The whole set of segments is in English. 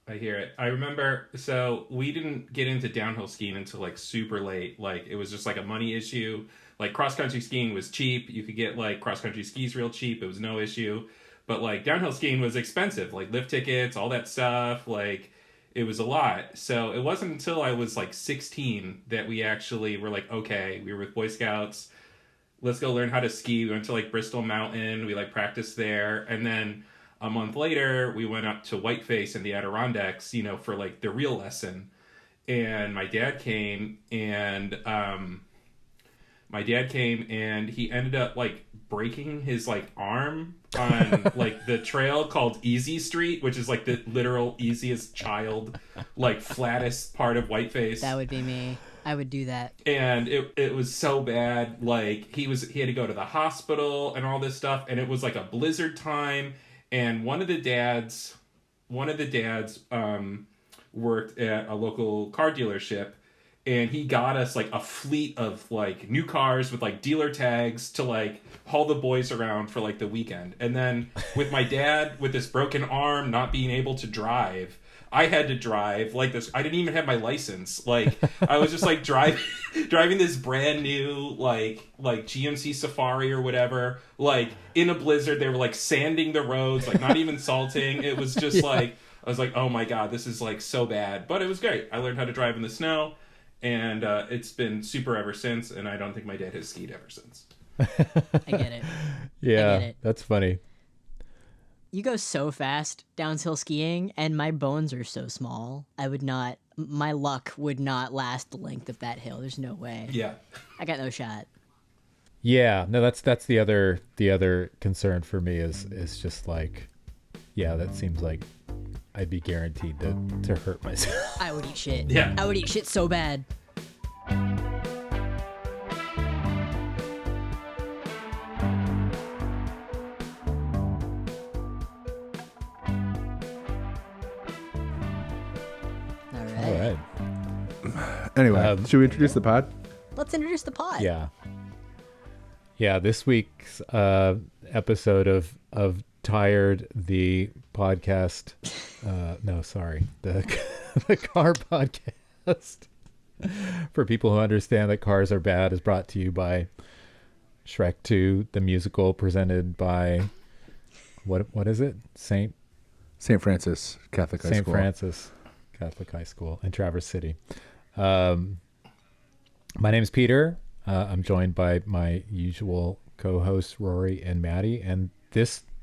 I hear it. I remember, so we didn't get into downhill skiing until like super late. Like it was just like a money issue. Like cross country skiing was cheap. You could get like cross country skis real cheap. It was no issue. But like downhill skiing was expensive. Like lift tickets, all that stuff. Like it was a lot. So it wasn't until I was like 16 that we actually were like, okay, we were with Boy Scouts. Let's go learn how to ski. We went to like Bristol Mountain. We like practiced there. And then a month later, we went up to Whiteface in the Adirondacks, for like the real lesson. And my dad came and he ended up like breaking his like arm on like the trail called Easy Street, which is like the literal easiest child, like flattest part of Whiteface. That would be me. I would do that. And it was so bad. Like he had to go to the hospital and all this stuff. And it was like a blizzard time. And one of the dads worked at a local car dealership, and he got us like a fleet of like new cars with like dealer tags to like haul the boys around for like the weekend. And then with my dad with this broken arm, not being able to drive, I had to drive like this. I didn't even have my license. Like I was just like driving this brand new like GMC Safari or whatever. Like in a blizzard, they were like sanding the roads, like not even salting. It was just like I was like, oh my god, this is like so bad. But it was great. I learned how to drive in the snow, and it's been super ever since. And I don't think my dad has skied ever since. I get it. Yeah, I get it. That's funny. You go so fast downhill skiing, and my bones are so small. My luck would not last the length of that hill. There's no way. Yeah. I got no shot. Yeah, no, that's the other concern for me is just like, yeah, that seems like I'd be guaranteed to hurt myself. I would eat shit. Yeah. I would eat shit so bad. All right. Anyway, should we introduce the pod? Let's introduce the pod. Yeah. This week's episode of Tired, the podcast. The car podcast. For people who understand that cars are bad, is brought to you by Shrek 2, the musical, presented by what is it? St. Francis Catholic High School. St. Francis Catholic High School in Traverse City. My name is Peter. I'm joined by my usual co-hosts Rory and Maddie, and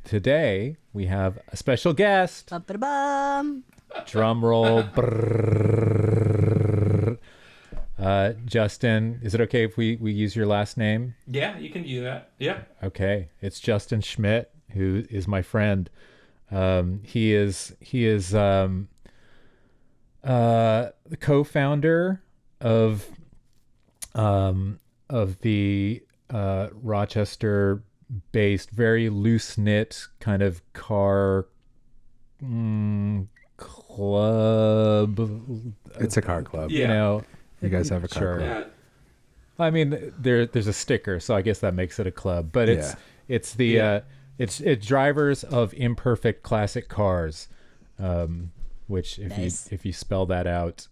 today we have a special guest. Ba-ba-da-bum. Drum roll. Justin, is it okay if we use your last name? Yeah, you can do that. Yeah. Okay, it's Justin Schmidt, who is my friend. He is the co-founder of the Rochester-based, very loose-knit kind of car club. It's a car club. Yeah. You guys have a car club. Yeah. I mean, there's a sticker, so I guess that makes it a club. But it's drivers of imperfect classic cars, which if you spell that out,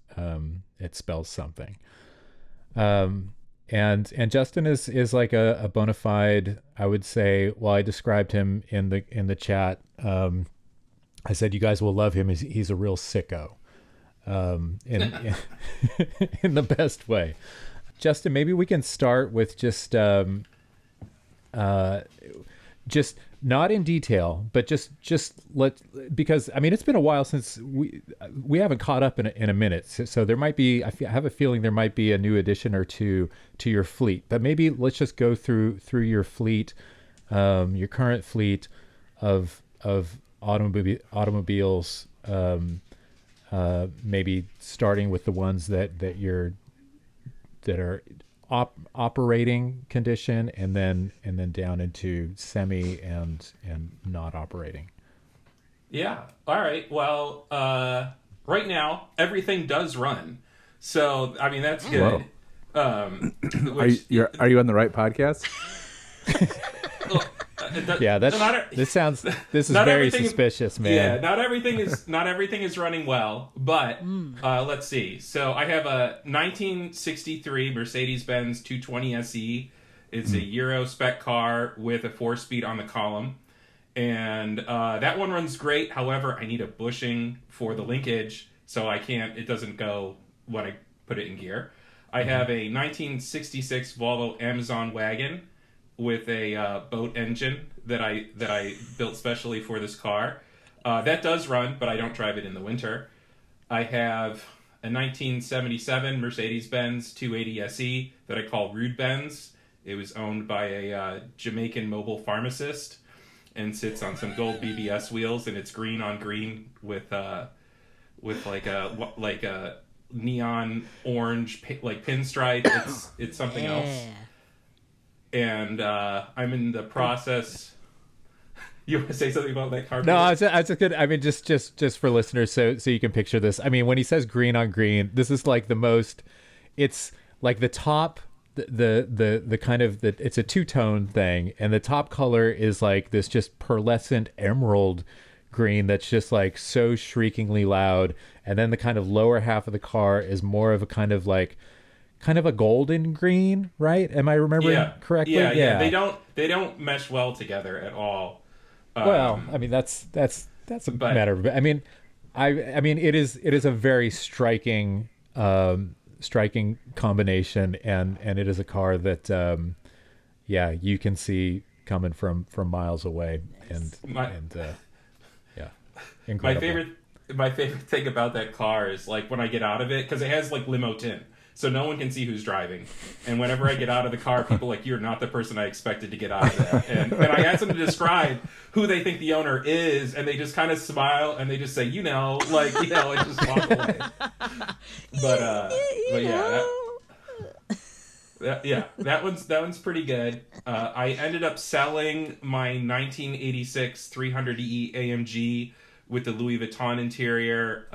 it spells something. And Justin is like a bona fide, I would say. Well, I described him in the chat. I said you guys will love him. He's a real sicko, in the best way. Justin, maybe we can start with just not in detail, but just because I mean it's been a while since we haven't caught up in a minute, so there might be I have a feeling there might be a new addition or two to your fleet, but maybe let's just go through your fleet, your current fleet of automobiles, maybe starting with the ones that are operating condition, and then down into semi and not operating. Yeah. All right. Well, right now everything does run, so I mean that's good. Are you on the right podcast? This is very suspicious, man. Yeah, not everything is running well, but let's see. So I have a 1963 Mercedes-Benz 220 SE. It's a Euro spec car with a 4-speed on the column, and that one runs great. However, I need a bushing for the linkage, so it doesn't go when I put it in gear. I have a 1966 Volvo Amazon wagon with a boat engine that I built specially for this car. That does run, but I don't drive it in the winter. I have a 1977 Mercedes-Benz 280 SE that I call Rude Benz. It was owned by a Jamaican mobile pharmacist and sits on some gold BBS wheels, and it's green on green with like a neon orange like pinstripe. It's something else. And I'm in the process. You want to say something about that car? No, it's a good. I mean, just for listeners, so you can picture this. I mean, when he says green on green, this is like the most. It's like the top, the kind of it's a two-tone thing, and the top color is like this just pearlescent emerald green that's just like so shriekingly loud, and then the kind of lower half of the car is more of a kind of a golden green, right? Am I remembering correctly? Yeah. They don't mesh well together at all. Well, I mean that's a matter of. I mean it is a very striking combination, and it is a car that you can see coming from miles away, and incredible. My favorite thing about that car is like when I get out of it, because it has like limo tint. So no one can see who's driving. And whenever I get out of the car, people are like, you're not the person I expected to get out of there. And I ask them to describe who they think the owner is, and they just kind of smile, and they just say, and just walk away. That one's pretty good. I ended up selling my 1986 300E AMG with the Louis Vuitton interior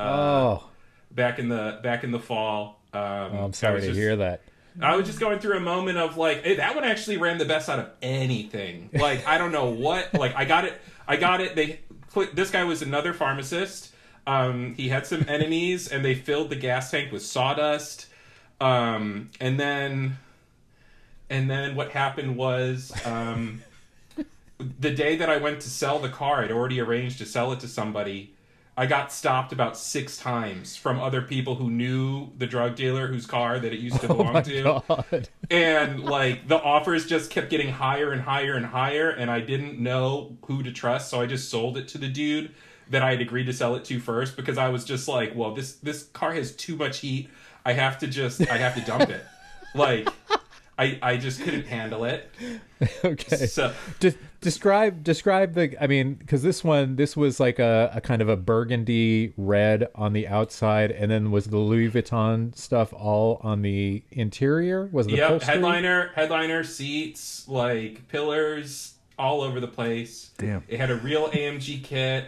back in the fall. I'm sorry to hear that. I was just going through a moment of like, hey, that one actually ran the best out of anything. Like, I don't know what. Like, I got it. This guy was another pharmacist. He had some enemies, and they filled the gas tank with sawdust. And then what happened was, the day that I went to sell the car, I'd already arranged to sell it to somebody. I got stopped about 6 times from other people who knew the drug dealer whose car that it used to belong to. God. And like the offers just kept getting higher and higher and higher, and I didn't know who to trust, so I just sold it to the dude that I had agreed to sell it to first, because I was just like, well, this car has too much heat. I have to dump it. Like I just couldn't handle it. Okay. So describe the. I mean, because this was like a kind of a burgundy red on the outside, and then was the Louis Vuitton stuff all on the interior? Was the upholstery? headliner seats, like pillars all over the place. Damn. It had a real AMG kit.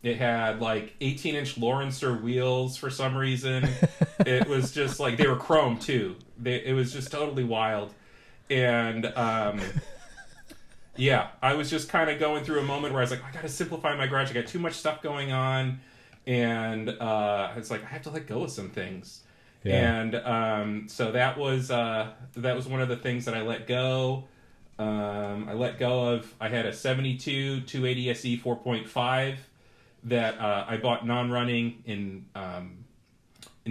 It had like 18-inch Lawrencer wheels for some reason. It was just like, they were chrome too. It was just totally wild. And I was just kind of going through a moment where I was like, I got to simplify my garage. I got too much stuff going on. And it's like, I have to let go of some things. Yeah. And so that was one of the things that I let go. I had a 72 280 SE 4.5 that I bought non-running in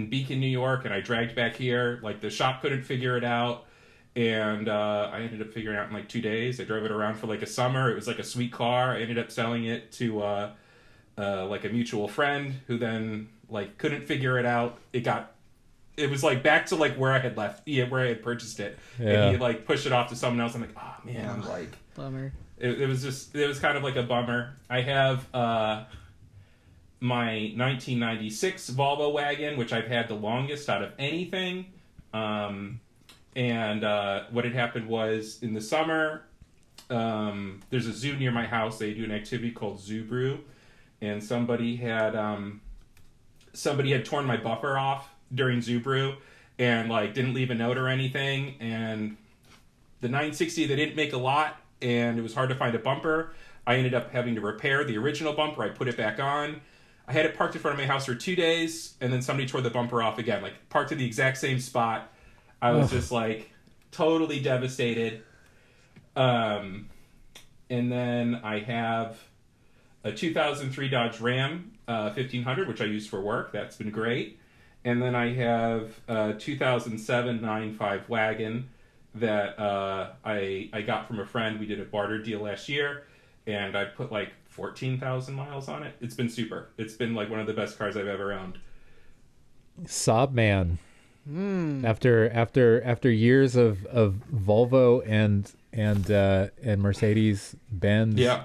Beacon, New York, and I dragged back here. Like, the shop couldn't figure it out, and I ended up figuring it out in like 2 days. I drove it around for like a summer. It was like a sweet car. I ended up selling it to like a mutual friend who then like couldn't figure it out. It was like back to like where I had left, where I had purchased it, and he like pushed it off to someone else. I'm like, oh man, like bummer. It was kind of like a bummer. I have my 1996 Volvo wagon, which I've had the longest out of anything. And what had happened was in the summer, there's a zoo near my house. They do an activity called Zoo Brew, and somebody had torn my buffer off during Zoo Brew and like didn't leave a note or anything. And the 960, they didn't make a lot and it was hard to find a bumper. I ended up having to repair the original bumper. I put it back on. I had it parked in front of my house for 2 days, and then somebody tore the bumper off again, like parked in the exact same spot. I was just like totally devastated. And then I have a 2003 Dodge Ram 1500, which I use for work. That's been great. And then I have a 2007 9.5 wagon that I got from a friend. We did a barter deal last year, and I put like 14,000 miles on it. It's been super. It's been like one of the best cars I've ever owned. Sob man. After years of Volvo and Mercedes Benz. Yeah.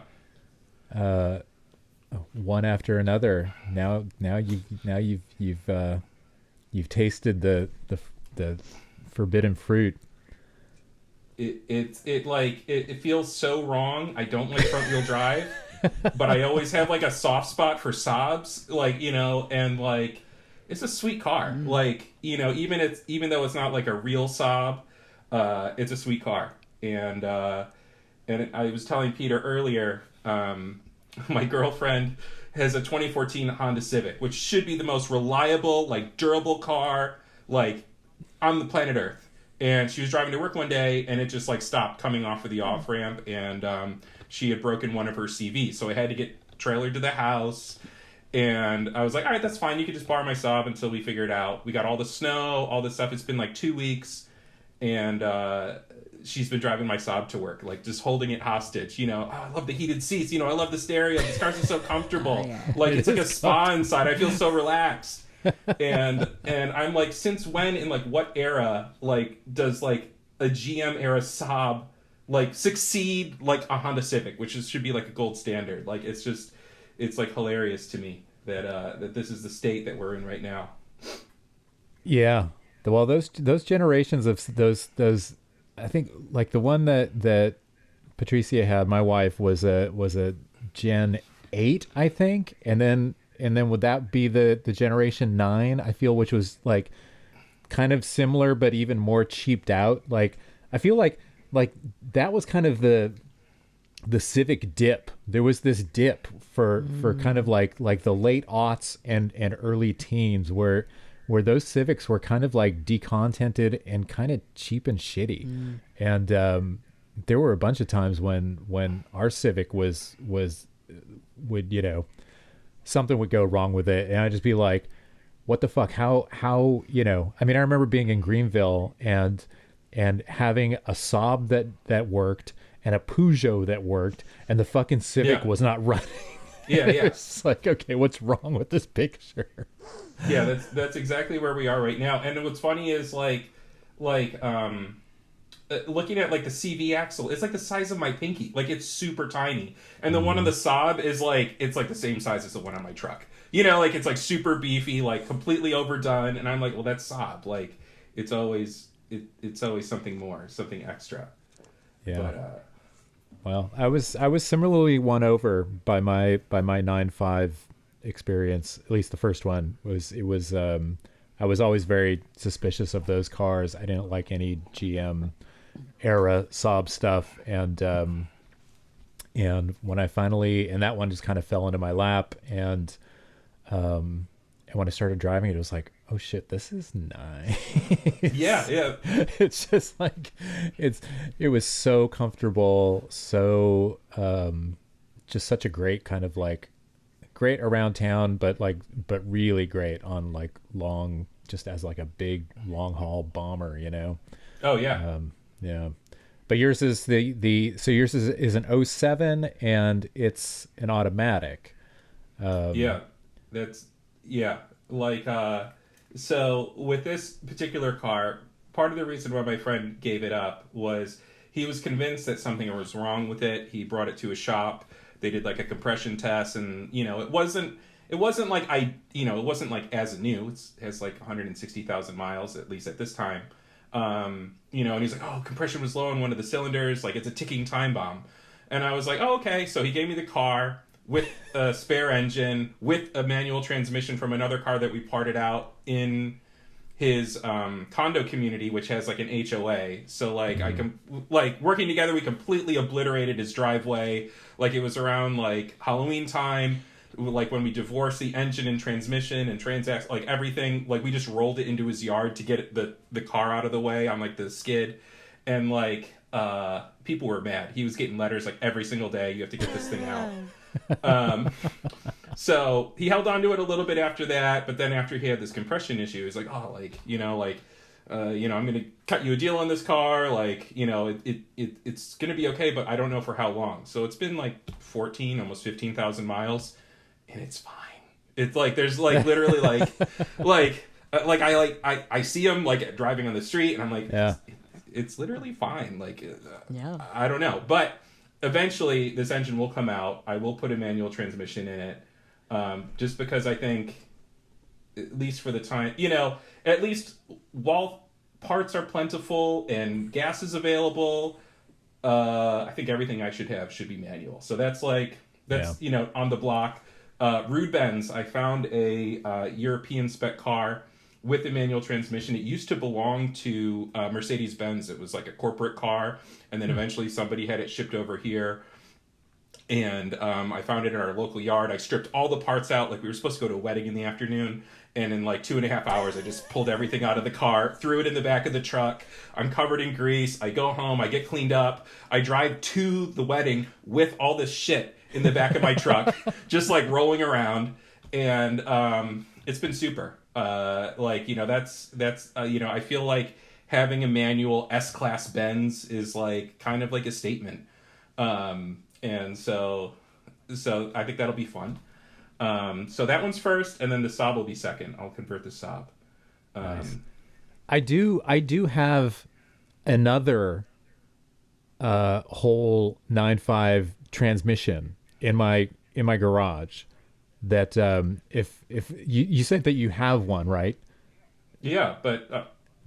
One after another. Now you've tasted the forbidden fruit. It feels so wrong. I don't like front wheel drive, but I always have like a soft spot for Saabs, like, you know, and like it's a sweet car. Like, you know, even though it's not like a real Saab, it's a sweet car. And I was telling Peter earlier, my girlfriend has a 2014 Honda Civic, which should be the most reliable, like durable car, like on the planet Earth. And she was driving to work one day, and it just like stopped coming off of the off ramp, and she had broken one of her CVs, so I had to get trailered to the house. And I was like, all right, that's fine. You can just borrow my Saab until we figure it out. We got all the snow, all this stuff. It's been like 2 weeks, and she's been driving my Saab to work, like just holding it hostage. You know, oh, I love the heated seats. You know, I love the stereo. These cars are so comfortable. Oh, yeah. Like it's like a spa inside. I feel so relaxed. and I'm like, since when, in like what era, like does like a GM era Saab like succeed like a Honda Civic, which should be like a gold standard? Like it's like hilarious to me that this is the state that we're in right now. Yeah. Well, those generations of those I think like the one that Patricia had, my wife, was a Gen 8, I think, and then would that be the Generation 9, I feel, which was like kind of similar but even more cheaped out. Like I feel like that was kind of the Civic dip. There was this dip for kind of like the late aughts and early teens where those Civics were kind of like decontented and kind of cheap and shitty. And there were a bunch of times when our Civic would, you know, something would go wrong with it, and I'd just be like, what the fuck? How, you know, I mean, I remember being in Greenville and having a Saab that worked and a Peugeot that worked, and the fucking Civic was not running. Yeah. It's like, okay, what's wrong with this picture? Yeah, that's exactly where we are right now. And what's funny is like looking at like the CV axle, it's like the size of my pinky. Like it's super tiny. And the one on the Saab is like, it's like the same size as the one on my truck. You know, like it's like super beefy, like completely overdone. And I'm like, well, that's Saab. Like it's always something more, something extra. Yeah. But, well, I was similarly won over by my 9.5 experience. At least the first one was. I was always very suspicious of those cars. I didn't like any GM era Saab stuff, and when I finally, and that one just kind of fell into my lap, and when I started driving it, it was like, oh shit, this is nice. Yeah. It's just like it was so comfortable, so just such a great kind of like great around town, but really great on like long, just as like a big long haul bomber, you know. Oh yeah. Yeah. But yours is so yours is an 07 and it's an automatic. So with this particular car, part of the reason why my friend gave it up was he was convinced that something was wrong with it. He brought it to a shop. They did like a compression test, and you know, it wasn't like it wasn't like as new. It has like 160,000 miles, at least at this time. You know, and he's like, oh, compression was low on one of the cylinders. Like it's a ticking time bomb. And I was like, oh, okay. So he gave me the car with a spare engine, with a manual transmission from another car that we parted out in his condo community, which has like an HOA. So like I can like working together, we completely obliterated his driveway. Like it was around like Halloween time, like when we divorced the engine and transmission and transact, like everything. Like we just rolled it into his yard to get the car out of the way on like the skid, and like people were mad. He was getting letters like every single day. You have to get this thing out. So he held on to it a little bit after that, but then after he had this compression issue, he was like, oh, like, I'm going to cut you a deal on this car. Like, it's going to be okay, but I don't know for how long. So it's been like 14, almost 15,000 miles, and it's fine. It's like, there's like literally I see him like driving on the street, and I'm like, it's literally fine. Like, I don't know, but eventually this engine will come out. I will put a manual transmission in it. Just because I think, at least for the time, at least while parts are plentiful and gas is available, I think everything I should have should be manual. So that's on the block. Rude Benz, I found a European spec car with a manual transmission. It used to belong to Mercedes-Benz. It was like a corporate car, and then eventually somebody had it shipped over here. And I found it in our local yard. I stripped all the parts out. Like we were supposed to go to a wedding in the afternoon. And in like 2.5 hours, I just pulled everything out of the car, threw it in the back of the truck. I'm covered in grease. I go home. I get cleaned up. I drive to the wedding with all this shit in the back of my truck, just like rolling around. And it's been super. I feel like having a manual S-Class Benz is like kind of like a statement. And so I think that'll be fun. So that one's first, and then the Saab will be second. I'll convert the Saab. Nice. I do have another whole 9.5 transmission in my garage. That if you said that you have one, right? Yeah, but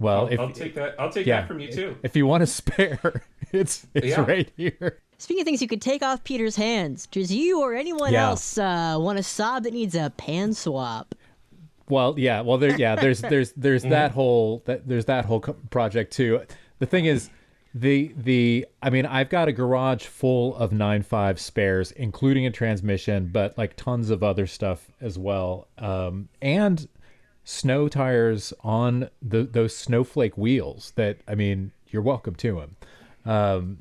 I'll take that. I'll take that from you too. If you want a spare, it's right here. Speaking of things you could take off Peter's hands, does you or anyone else want a Saab that needs a pan swap? Well, yeah. Well, there's that whole project too. The thing is, I've got a garage full of 9.5 spares, including a transmission, but like tons of other stuff as well, and snow tires on those snowflake wheels. That you're welcome to them.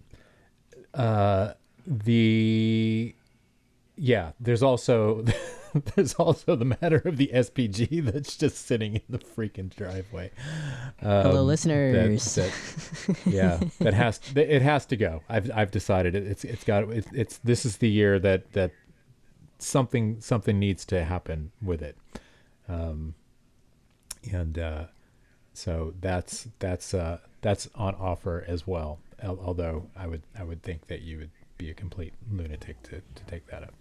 There's also the matter of the SPG that's just sitting in the freaking driveway. Hello, listeners. It has to go. I've decided this is the year that something needs to happen with it. So that's on offer as well. Although I would think that you would be a complete lunatic to take that up.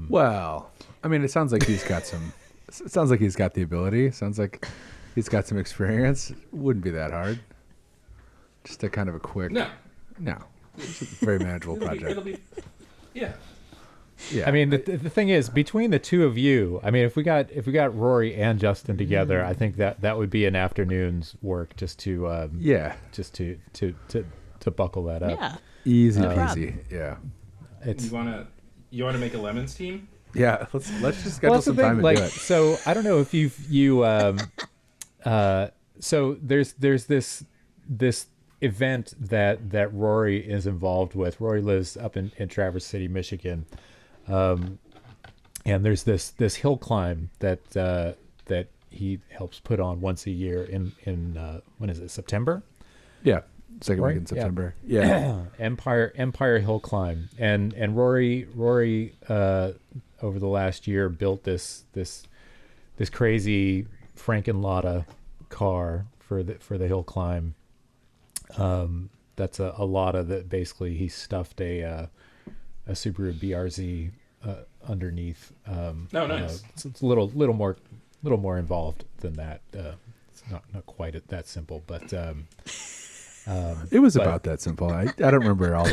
Well, it sounds like he's got some. It sounds like he's got the ability. Sounds like he's got some experience. It wouldn't be that hard. Just a kind of a quick. No. It's a very manageable project. It'll be. Yeah. Yeah. The thing is, between the two of you, if we got Rory and Justin together, I think that would be an afternoon's work just to buckle that up. Yeah. Easy peasy. Yeah. You want to make a Lemons team? Yeah. Let's just schedule some time and do it. So I don't know if so there's this event that Rory is involved with. Rory lives up in Traverse City, Michigan. And there's this hill climb that he helps put on once a year in when is it, September? Yeah, second week in September. Yeah. Empire Hill Climb, and Rory over the last year built this crazy Frankenlotta car for the hill climb. That's a Lotta that basically he stuffed a Subaru BRZ underneath. Nice. It's a little more involved than that. It's not quite that simple, but it was about that simple. I don't remember all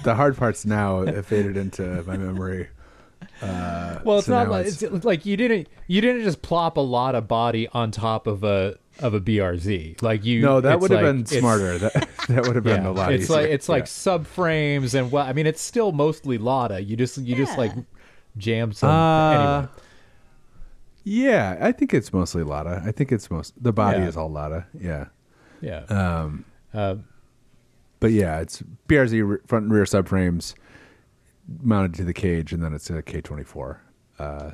the hard parts now have faded into my memory. Well, it's not like it's like you didn't just plop a Lotta body on top of a of a BRZ. Like you, No, that it's would have like- been it's- smarter. That would have been a lot it's easier. like subframes and I mean it's still mostly Lada. You just like jam some anyway. Yeah, I think it's mostly Lada. I think it's the body Yeah. is all Lada. Yeah. Yeah. But yeah, it's BRZ front and rear subframes mounted to the cage, and then it's a K24.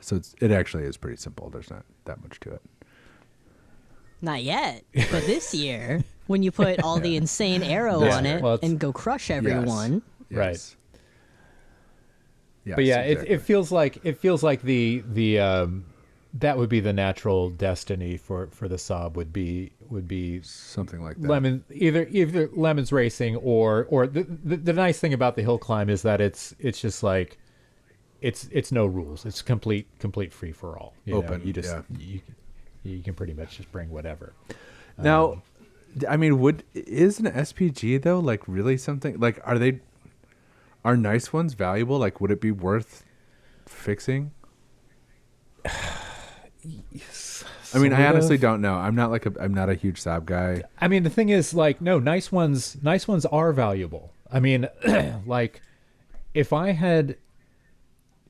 So it actually is pretty simple. There's not that much to it. Not yet, but this year, when you put all the insane arrow Yeah. on it Well, it's- and go crush everyone. Right. Yes. Yes, But yeah, exactly. it feels like the that would be the natural destiny for the Saab would be something like that. either Lemons Racing or the nice thing about the hill climb is that it's just like it's no rules. It's complete free for all. Open, You just yeah. you can pretty much just bring whatever. Now, I mean, is an SPG though like really something? Like, are nice ones valuable? Like, would it be worth fixing? I mean, I Sort honestly of. don't know. I'm not a huge Saab guy. I mean, the thing is, like, no, nice ones are valuable. I mean, like, if I had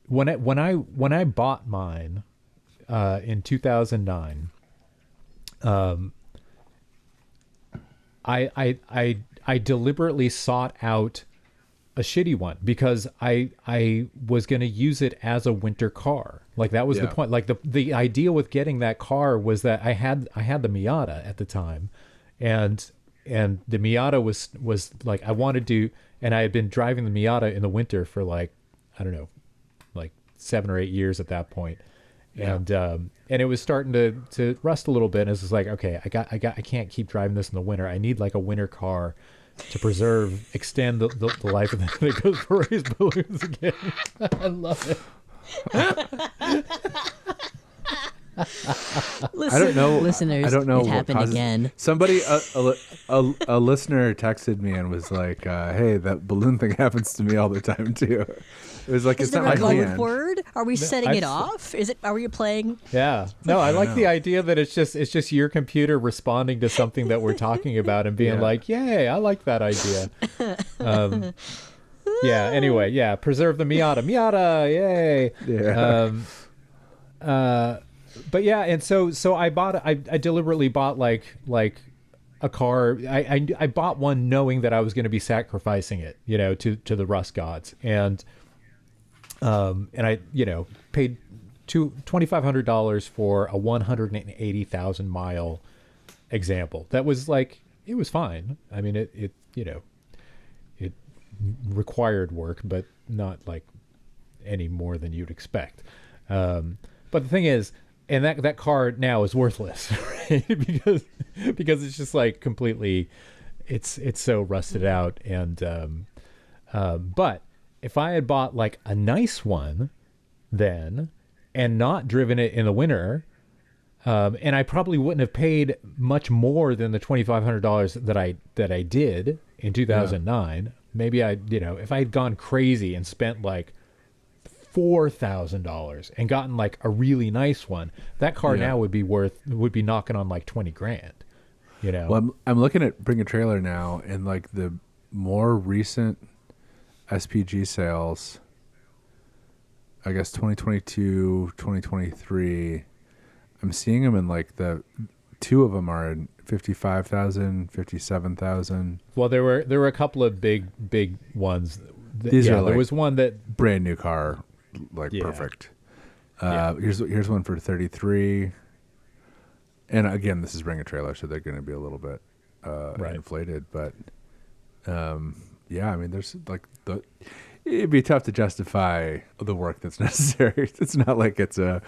when I bought mine in 2009, I deliberately sought out a shitty one because I was going to use it as a winter car. Like that was the Yeah. point. Like the idea with getting that car was that I had the Miata at the time, and the Miata was like I wanted to, and I had been driving the Miata in the winter for like I don't know, like 7 or 8 years at that point. And it was starting to rust a little bit. And it's just like, okay, I can't keep driving this in the winter. I need like a winter car to extend the life of that goes for race balloons again. I love it. Listen, I don't know. listeners. I don't know It what happened causes. again. Somebody, a listener, texted me and was like, "Hey, that balloon thing happens to me all the time too." It was like Is it's there not a my code hand. word? Are we setting it I've- off? Is it? Are we playing? Yeah. No, I like the idea that it's just your computer responding to something that we're talking about and being Yeah. like, yay, I like that idea. Yeah. Anyway, yeah. Preserve the Miata. Miata, yay. Yeah. But yeah, and so I deliberately bought like a car. I bought one knowing that I was going to be sacrificing it, to the rust gods, and I paid $2,500 for a 180,000 mile example. That was like it was fine. I mean it required work, but not like any more than you'd expect. But the thing is, and that car now is worthless, right? because it's just like completely, it's so rusted out. And but if I had bought like a nice one then and not driven it in the winter, and I probably wouldn't have paid much more than the $2,500 that I did in 2009. Maybe if I had gone crazy and spent like $4,000 and gotten like a really nice one, that car now would be knocking on like 20 grand. Well, I'm looking at Bring a Trailer now, and like the more recent SPG sales, I guess 2022, 2023, I'm seeing them in like the two of them are in 55,000, 57,000. Well, there were a couple of big ones. These are like there was one that brand new car, like perfect. Here's one for 33. And again, this is Bring a Trailer, so they're going to be a little bit inflated. But yeah, I mean, there's like it'd be tough to justify the work that's necessary. It's not like it's a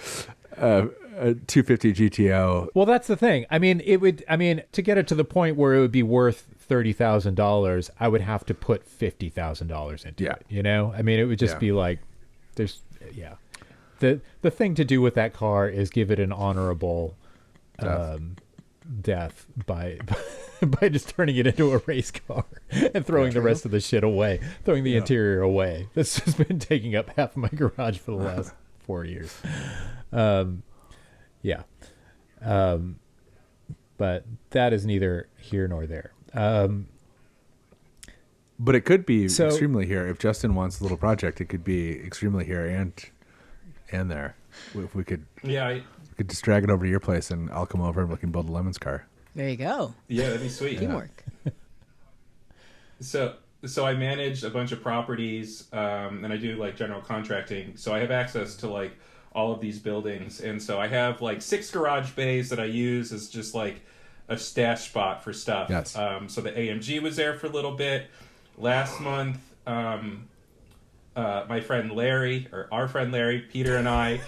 250 GTO. Well, that's the thing. I mean, to get it to the point where it would be worth $30,000, I would have to put $50,000 into it. I mean, it would just be like, the thing to do with that car is give it an honorable death by just turning it into a race car and throwing the rest of the shit away, throwing the interior away. That's just been taking up half of my garage for the last 4 years. but that is neither here nor there. But it could be extremely here. If Justin wants a little project, it could be extremely here and there. If we could, we could just drag it over to your place, and I'll come over and we can build a Lemon's car. There you go. Yeah, that'd be sweet. Teamwork. So I manage a bunch of properties, and I do like general contracting. So I have access to like all of these buildings, and so I have like 6 garage bays that I use as just like a stash spot for stuff. Yes. So the AMG was there for a little bit. Last month, my friend Larry, or our friend Larry, Peter and I,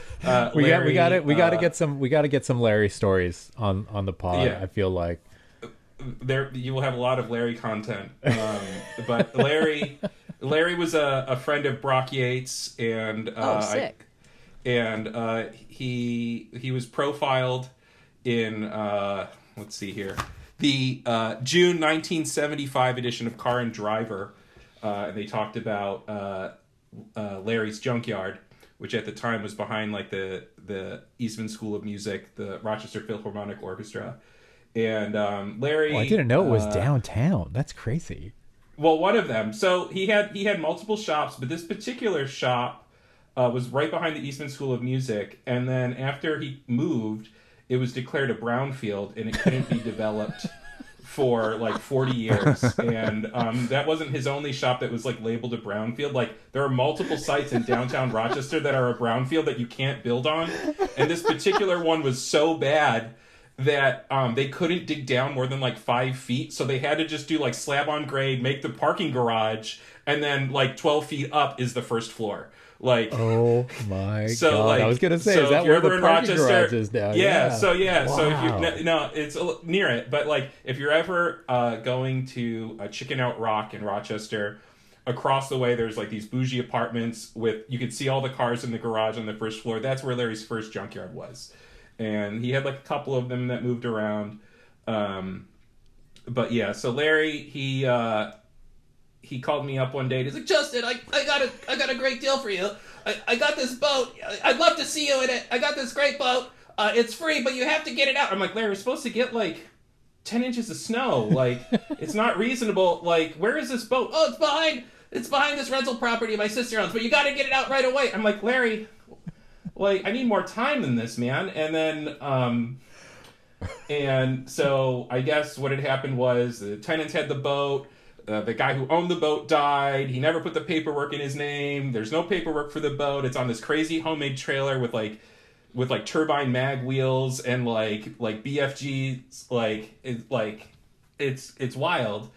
we got to get some Larry stories on the pod. Yeah. I feel like there you will have a lot of Larry content. But Larry was a friend of Brock Yates, and sick. He was profiled in let's see here, the June 1975 edition of Car and Driver, and they talked about Larry's Junkyard, which at the time was behind like the Eastman School of Music, the Rochester Philharmonic Orchestra, and Larry. I didn't know it was downtown. That's crazy. Well, one of them. So he had multiple shops, but this particular shop was right behind the Eastman School of Music, and then after he moved, it was declared a brownfield, and it couldn't be developed for like 40 years. And that wasn't his only shop that was like labeled a brownfield. Like there are multiple sites in downtown Rochester that are a brownfield that you can't build on. And this particular one was so bad that they couldn't dig down more than like 5 feet. So they had to just do like slab on grade, make the parking garage, and then like 12 feet up is the first floor. Like, oh my god! Like, I was gonna say, so is that where the parking garage is now? Yeah. So Wow. so if you no, it's near it. But like, if you're ever going to Chicken Out Rock in Rochester, across the way there's like these bougie apartments with you could see all the cars in the garage on the first floor. That's where Larry's first junkyard was, and he had like a couple of them that moved around. But yeah, so Larry he called me up one day and he's like, Justin, I got a great deal for you. I got this boat. I'd love to see you in it. I got this great boat. It's free, but you have to get it out. I'm like, Larry, we're supposed to get like 10 inches of snow. Like, it's not reasonable. Like, where is this boat? Oh, it's behind this rental property my sister owns, but you got to get it out right away. I'm like, Larry, like, I need more time than this, man. And then, and so I guess what had happened was the tenants had the boat. The guy who owned the boat died. He never put the paperwork in his name. There's no paperwork for the boat. It's on this crazy homemade trailer with turbine mag wheels and like BFGs. It's wild.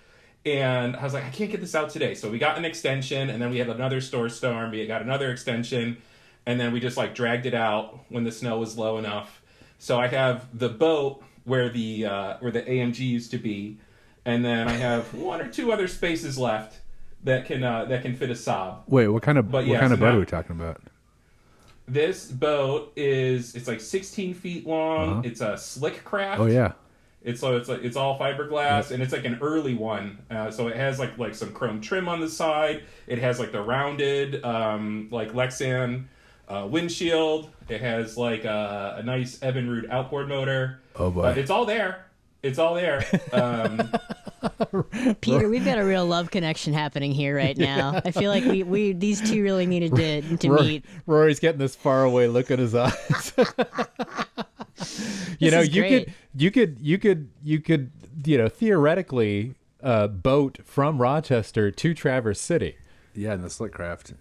And I was like, I can't get this out today. So we got an extension, and then we had another storm. We got another extension, and then we just like dragged it out when the snow was low enough. So I have the boat where the AMG used to be. And then I have 1 or 2 other spaces left that can fit a Saab. Wait, what kind of boat are we talking about? This boat it's like 16 feet long. Uh-huh. It's a slick craft. Oh yeah. It's all fiberglass, and it's like an early one. So it has like some chrome trim on the side. It has like the rounded like Lexan windshield. It has like a nice Evinrude outboard motor. Oh boy. It's all there. It's all there. Peter, we've got a real love connection happening here right now. I feel like we these two really needed to meet. Rory's getting this far away look in his eyes. You could theoretically boat from Rochester to Traverse City. Yeah, in the slick craft.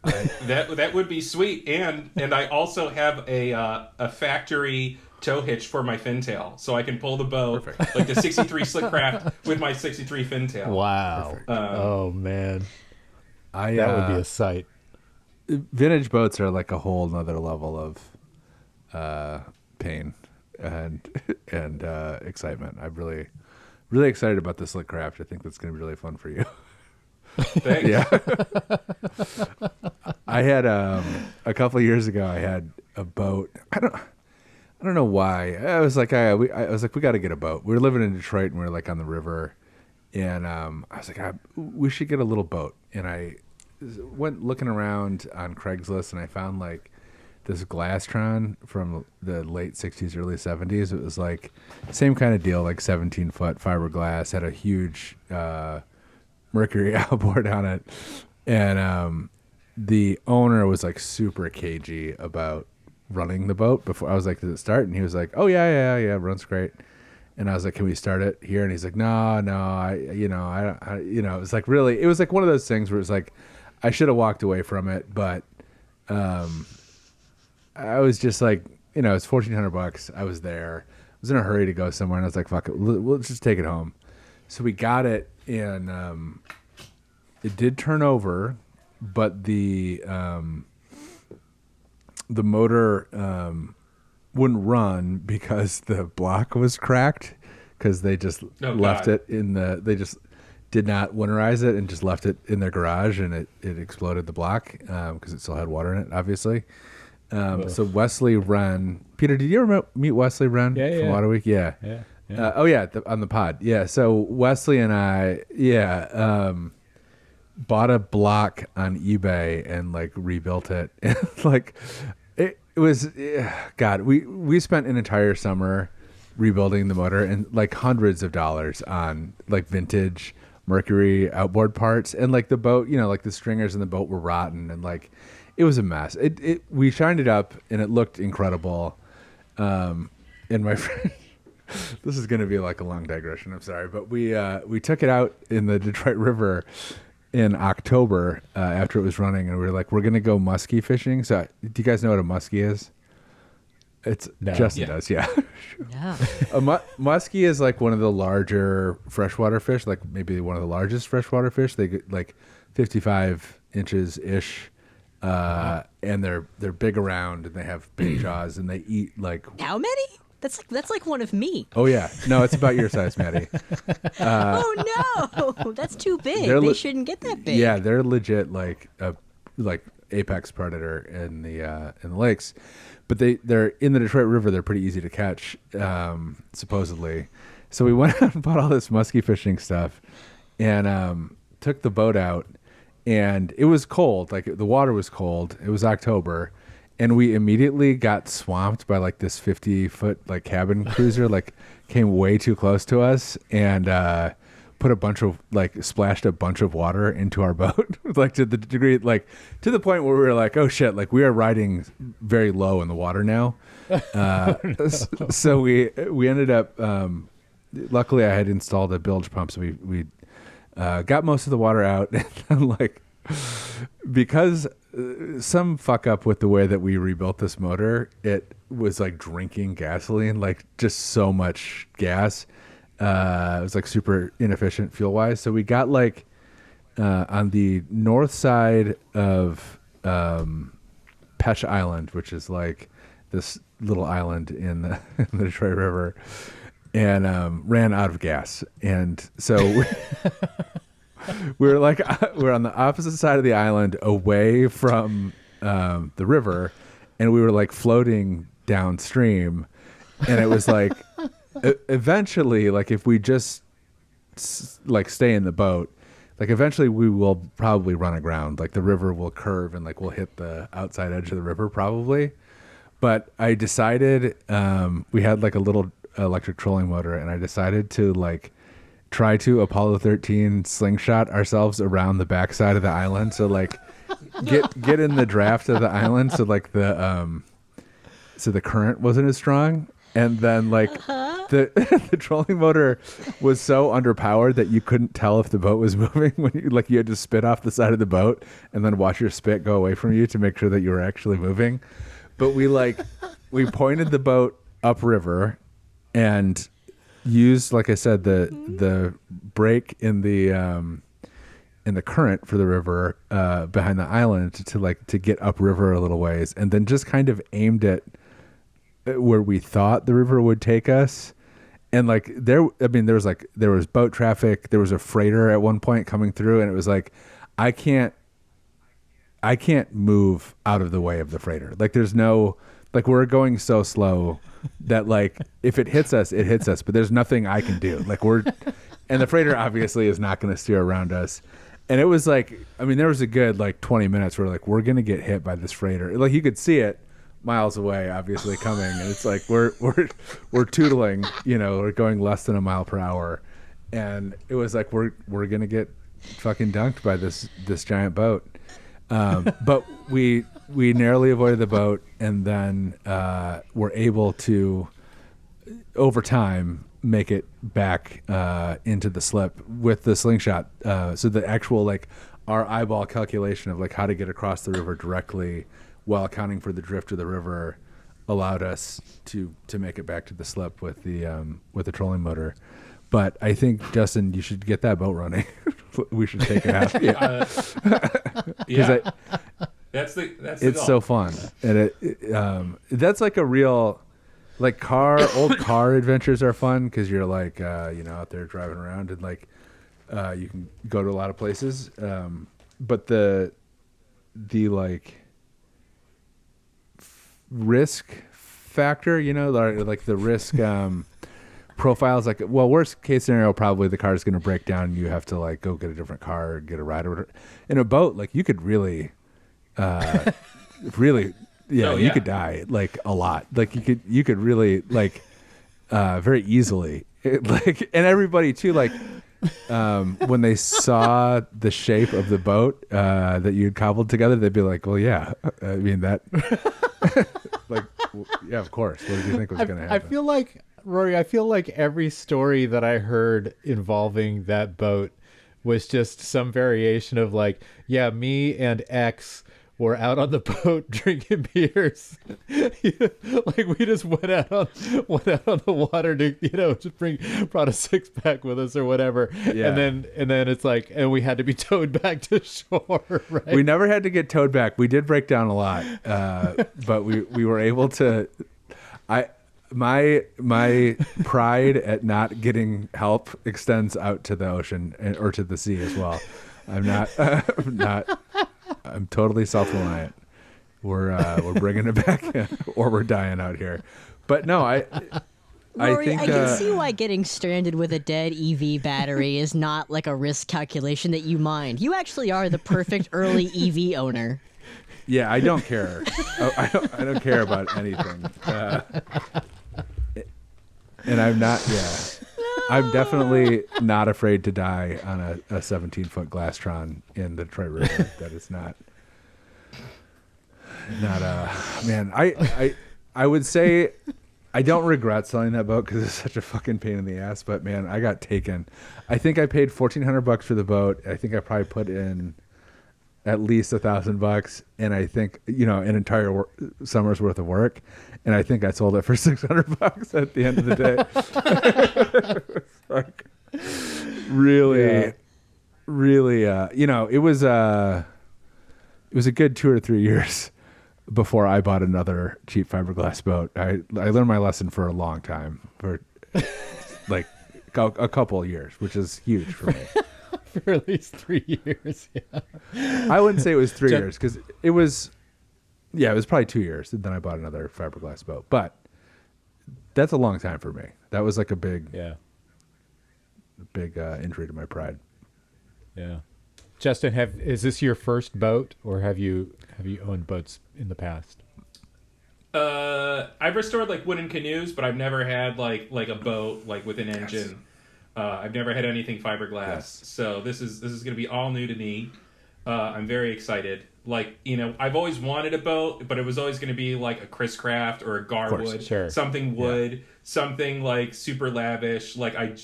That would be sweet, and I also have a factory tow hitch for my fintail, so I can pull the boat. Perfect. Like the 63 slick craft with my 63 fintail. Wow. Oh man, that would be a sight. Vintage boats are like a whole nother level of pain and excitement. I'm really excited about the slick craft. I think that's going to be really fun for you. Thanks. Yeah. I had a couple of years ago. I had a boat. I don't know why. I was like, we got to get a boat. We were living in Detroit, and we were like on the river, and I was like, we should get a little boat. And I went looking around on Craigslist, and I found like this Glastron from the late 60s, early 70s. It was like same kind of deal, like 17-foot fiberglass, had a huge Mercury outboard on it. And the owner was like super cagey about running the boat before. I was like, does it start? And he was like, oh, yeah, runs great. And I was like, can we start it here? And he's like, no, it was like really, it was like one of those things where it's like, I should have walked away from it, but I was just like, it's $1,400. I was there. I was in a hurry to go somewhere, and I was like, fuck it, we'll just take it home. So we got it, and it did turn over, but the motor wouldn't run because the block was cracked, because they just left it in they just did not winterize it and just left it in their garage, and it exploded the block because it still had water in it, obviously. So Wesley Wren, Peter, did you ever meet Wesley Wren from Water Week? Yeah. On the pod. Yeah. So Wesley and I, bought a block on eBay and like rebuilt it. And like it was, God, we spent an entire summer rebuilding the motor and like hundreds of dollars on like vintage Mercury outboard parts, and like the boat, like the stringers in the boat were rotten, and like it was a mess. We shined it up and it looked incredible. And my friend, this is going to be like a long digression, I'm sorry, but we took it out in the Detroit River in October after it was running, and we were like, we're going to go muskie fishing. So do you guys know what a muskie is? Justin does, yeah. Yeah. A muskie is like one of the larger freshwater fish, like maybe one of the largest freshwater fish. They get like 55 inches ish, and they're big around, and they have big jaws, and they eat like. How many? That's like one of me. Oh yeah, no, it's about your size, Maddie. Oh no, that's too big. They shouldn't get that big. Yeah, they're legit like apex predator in the lakes. But they're in the Detroit River. They're pretty easy to catch, supposedly. So we went out and bought all this muskie fishing stuff, and took the boat out. And it was cold. Like the water was cold. It was October, and we immediately got swamped by like this 50-foot like cabin cruiser. Like came way too close to us, and splashed a bunch of water into our boat, like to the degree, like to the point where we were like, oh shit, like we are riding very low in the water now. So we ended up, luckily I had installed a bilge pump. So we got most of the water out, and like, because some fuck up with the way that we rebuilt this motor, it was like drinking gasoline, like just so much gas. It was like super inefficient fuel wise. So we got like on the north side of Pesh Island, which is like this little island in the Detroit River, and ran out of gas. And so we're on the opposite side of the island, away from the river, and we were like floating downstream, and it was like. Eventually, like if we just like stay in the boat, like eventually we will probably run aground. Like the river will curve, and like we'll hit the outside edge of the river probably. But I decided, we had like a little electric trolling motor, and I decided to like try to Apollo 13 slingshot ourselves around the backside of the island. So like get in the draft of the island, so like the current wasn't as strong. And then like the trolling motor was so underpowered that you couldn't tell if the boat was moving, when you had to spit off the side of the boat and then watch your spit go away from you to make sure that you were actually moving. But we pointed the boat upriver and used, like I said, the brake in the current for the river behind the island to get upriver a little ways, and then just kind of aimed it where we thought the river would take us. And like there was boat traffic, there was a freighter at one point coming through, and it was like I can't move out of the way of the freighter. Like there's no, like we're going so slow that like if it hits us, it hits us, but there's nothing I can do. Like and the freighter obviously is not going to steer around us. And it was like, I mean, there was a good like 20 minutes where like we're going to get hit by this freighter. Like you could see it, miles away, obviously coming, and it's like we're tootling, we're going less than a mile per hour, and it was like we're gonna get fucking dunked by this giant boat. But we narrowly avoided the boat, and then were able to, over time, make it back into the slip with the slingshot. So the actual, like, our eyeball calculation of like how to get across the river directly while accounting for the drift of the river allowed us to make it back to the slip with the trolling motor. But I think, Justin, you should get that boat running. We should take it out. Yeah. That's the it's goal. So fun, and that's like a real, like, old car adventures are fun because you're like out there driving around, and like you can go to a lot of places, but the like risk factor, like the risk profiles, like, well, worst case scenario, probably the car is going to break down and you have to like go get a different car or get a ride or whatever. In a boat, like, you could really you could die like a lot. Like you could really like very easily like, and everybody too, like when they saw the shape of the boat that you'd cobbled together, they'd be like, well, yeah, I mean that like, yeah, of course. What did you think was going to happen? I feel like, Rory, every story that I heard involving that boat was just some variation of like, yeah, me and X were out on the boat drinking beers. Like, we just went out on the water to, just brought a 6-pack with us or whatever. Yeah. And then it's like, and we had to be towed back to shore, right? We never had to get towed back. We did break down a lot. But we were able to, my pride at not getting help extends out to the ocean or to the sea as well. I'm totally self-reliant. We're bringing it back, or we're dying out here. But no, Rory, think I can see why getting stranded with a dead EV battery is not like a risk calculation that you mind. You actually are the perfect early EV owner. Yeah, I don't care. I don't care about anything. And I'm not. Yeah, I'm definitely not afraid to die on a 17-foot Glastron in the Detroit River. That is not man. I would say I don't regret selling that boat because it's such a fucking pain in the ass. But man, I got taken. I think I paid $1,400 for the boat. I think I probably put in at least $1,000, and I think an entire summer's worth of work, and I think I sold it for $600 at the end of the day. Like, really, it was a good 2 or 3 years before I bought another cheap fiberglass boat. I learned my lesson for a long time, for like a couple of years, which is huge for me. For at least 3 years, yeah. I wouldn't say it was 3 years because it was probably 2 years. And then I bought another fiberglass boat, but that's a long time for me. That was like a big injury to my pride. Yeah, Justin, is this your first boat, or have you owned boats in the past? I've restored like wooden canoes, but I've never had like a boat like with an engine. Yes. I've never had anything fiberglass, yes. So this is going to be all new to me. I'm very excited. Like, I've always wanted a boat, but it was always going to be like a Chris Craft or a Garwood, sure. Something wood, something like super lavish. Like, I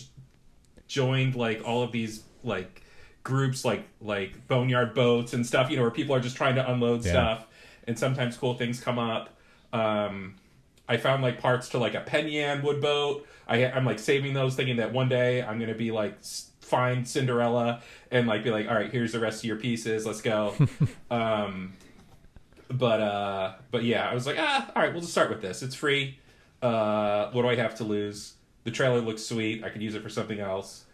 joined like all of these like groups like Boneyard Boats and stuff, where people are just trying to unload stuff, and sometimes cool things come up. I found like parts to like a Penyan wood boat. I'm like saving those, thinking that one day I'm gonna be like find Cinderella and like be like, all right, here's the rest of your pieces, let's go. But yeah, I was like, all right, we'll just start with this. It's free. What do I have to lose? The trailer looks sweet. I could use it for something else.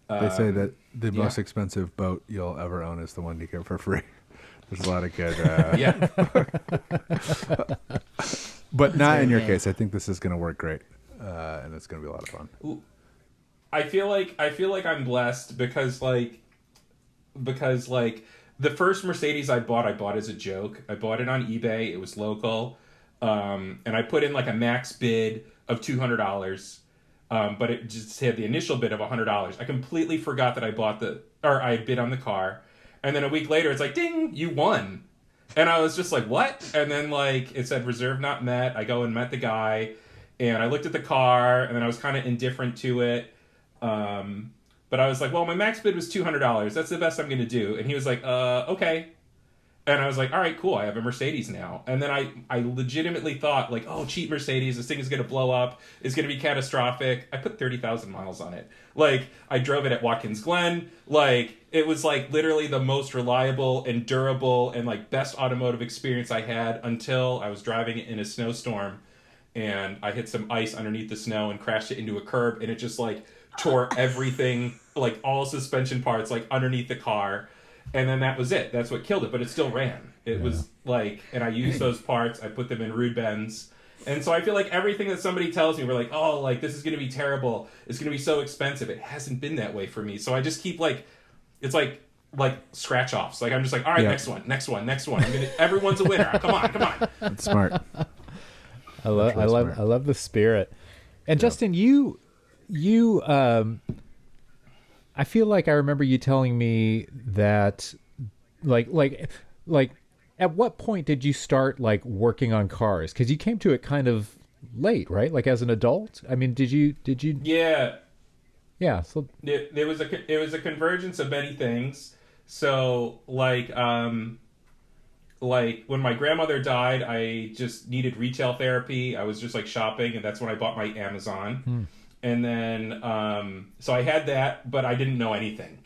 They say that the most expensive boat you'll ever own is the one you get for free. There's a lot of good. Yeah. But not in your case. I think this is going to work great, and it's going to be a lot of fun. Ooh. I feel like I'm blessed because the first Mercedes I bought as a joke. I bought it on eBay. It was local. and I put in like a max bid of $200, but it just had the initial bid of $100. I completely forgot that I had bid on the car, and then a week later it's like, ding, you won. And I was just like, what? And then like it said reserve not met. I go and met the guy, and I looked at the car, and then I was kind of indifferent to it. But I was like, well, my max bid was $200. That's the best I'm going to do. And he was like, okay. And I was like, all right, cool. I have a Mercedes now. And then I legitimately thought like, oh, cheap Mercedes. This thing is going to blow up. It's going to be catastrophic. I put 30,000 miles on it. Like I drove it at Watkins Glen. Like it was like literally the most reliable and durable and like best automotive experience I had until I was driving it in a snowstorm, and I hit some ice underneath the snow and crashed it into a curb, and it just like tore everything, like all suspension parts, like underneath the car. And then that was it. That's what killed it, but it still ran. It was like, and I used those parts. I put them in Rude Bends. And so I feel like everything that somebody tells me, we're like, oh, like this is going to be terrible. It's going to be so expensive. It hasn't been that way for me. So I just keep like, it's like scratch offs. Like I'm just like, all right, next one. Everyone's a winner. Come on. That's smart. I love the spirit. And Justin, you I feel like I remember you telling me that like at what point did you start like working on cars? Because you came to it kind of late, right? Like as an adult? I mean, did you Yeah, so it was a convergence of many things. So like when my grandmother died, I just needed retail therapy. I was just like shopping, and that's when I bought my Amazon. And then, so I had that, but I didn't know anything.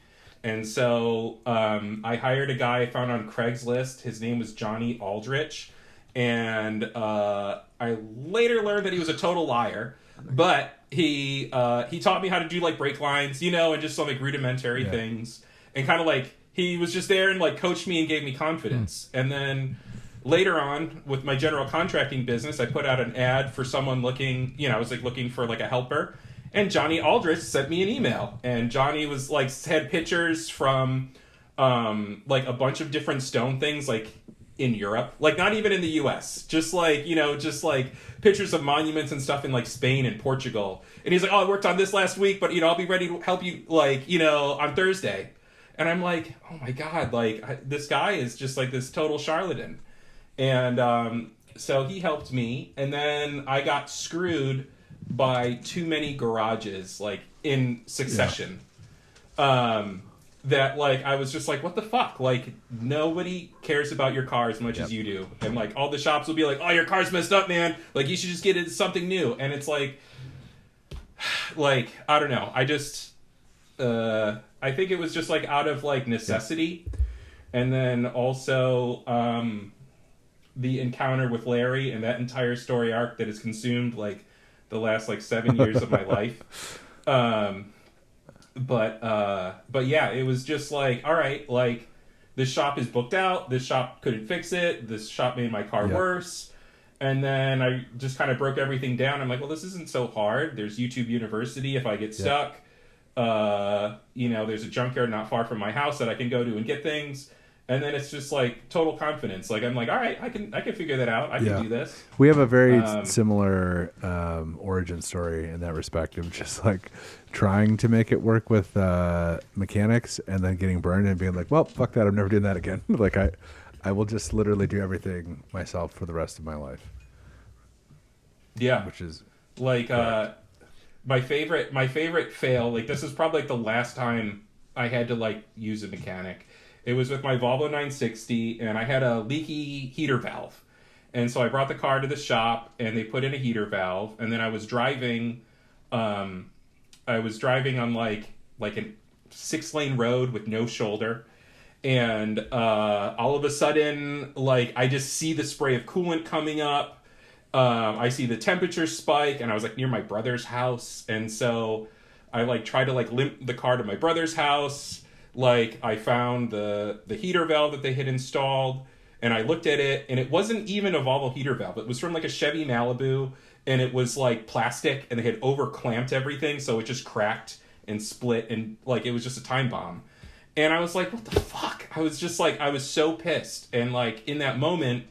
And so I hired a guy I found on Craigslist. His name was Johnny Aldrich. And I later learned that he was a total liar. But he taught me how to do like brake lines, and just some like rudimentary things. And kind of like, he was just there and like coached me and gave me confidence. And then later on, with my general contracting business, I put out an ad for someone looking, I was like looking for like a helper. And Johnny Aldrich sent me an email. And Johnny was like, had pictures from like a bunch of different stone things like in Europe, like not even in the US, just like, just like pictures of monuments and stuff in like Spain and Portugal. And he's like, oh, I worked on this last week, but I'll be ready to help you like, on Thursday. And I'm like, oh my God, like this guy is just like this total charlatan. And so he helped me, and then I got screwed by too many garages, like in succession. That like I was just like, what the fuck? Like nobody cares about your car as much as you do, and like all the shops will be like, oh, your car's messed up, man. Like you should just get into something new. And it's like I don't know. I just I think it was just like out of like necessity, and then also the encounter with Larry and that entire story arc that has consumed like the last like 7 years of my life. But yeah, it was just like, all right, like this shop is booked out. This shop couldn't fix it. This shop made my car worse. And then I just kind of broke everything down. I'm like, well, this isn't so hard. There's YouTube University if I get stuck. There's a junkyard not far from my house that I can go to and get things. And then it's just like total confidence. Like I'm like, all right, I can figure that out. I can do this. We have a very similar origin story in that respect of just like trying to make it work with mechanics and then getting burned and being like, well, fuck that, I'm never doing that again. Like I will just literally do everything myself for the rest of my life. Yeah, which is like my favorite fail. Like this is probably like the last time I had to like use a mechanic. It was with my Volvo 960, and I had a leaky heater valve. And so I brought the car to the shop, and they put in a heater valve. And then I was driving on like a 6-lane road with no shoulder. And all of a sudden, like I just see the spray of coolant coming up. I see the temperature spike, and I was like near my brother's house. And so I like tried to like limp the car to my brother's house. Like I found the heater valve that they had installed, and I looked at it, and it wasn't even a Volvo heater valve. It was from like a Chevy Malibu, and it was like plastic, and they had over clamped everything, so it just cracked and split, and like it was just a time bomb. And I was like, what the fuck? I was just like, I was so pissed. And like in that moment,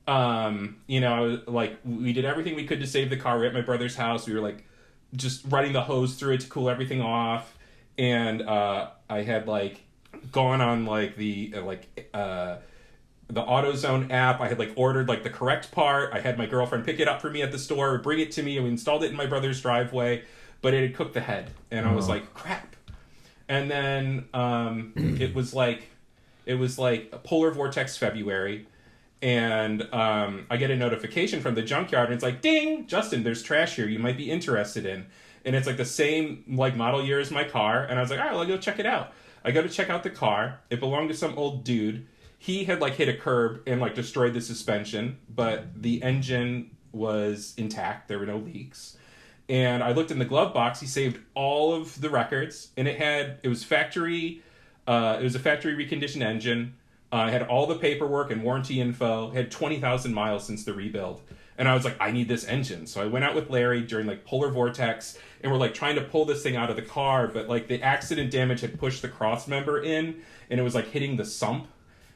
I was, like, we did everything we could to save the car. We were at my brother's house. We were like just running the hose through it to cool everything off. And I had like gone on like the AutoZone app. I had like ordered like the correct part. I had my girlfriend pick it up for me at the store, bring it to me, and we installed it in my brother's driveway. But it had cooked the head, and I was like, crap. And then it was like a polar vortex February. And I get a notification from the junkyard, and it's like, ding, Justin, there's trash here you might be interested in. And it's like the same like model year as my car. And I was like, all right, well, I'll go check it out. I go to check out the car. It belonged to some old dude. He had like hit a curb and like destroyed the suspension, but the engine was intact. There were no leaks. And I looked in the glove box. He saved all of the records, and it was a factory reconditioned engine. It had all the paperwork and warranty info. It had 20,000 miles since the rebuild. And I was like, I need this engine. So I went out with Larry during like polar vortex, and we're like trying to pull this thing out of the car, but like the accident damage had pushed the cross member in, and it was like hitting the sump.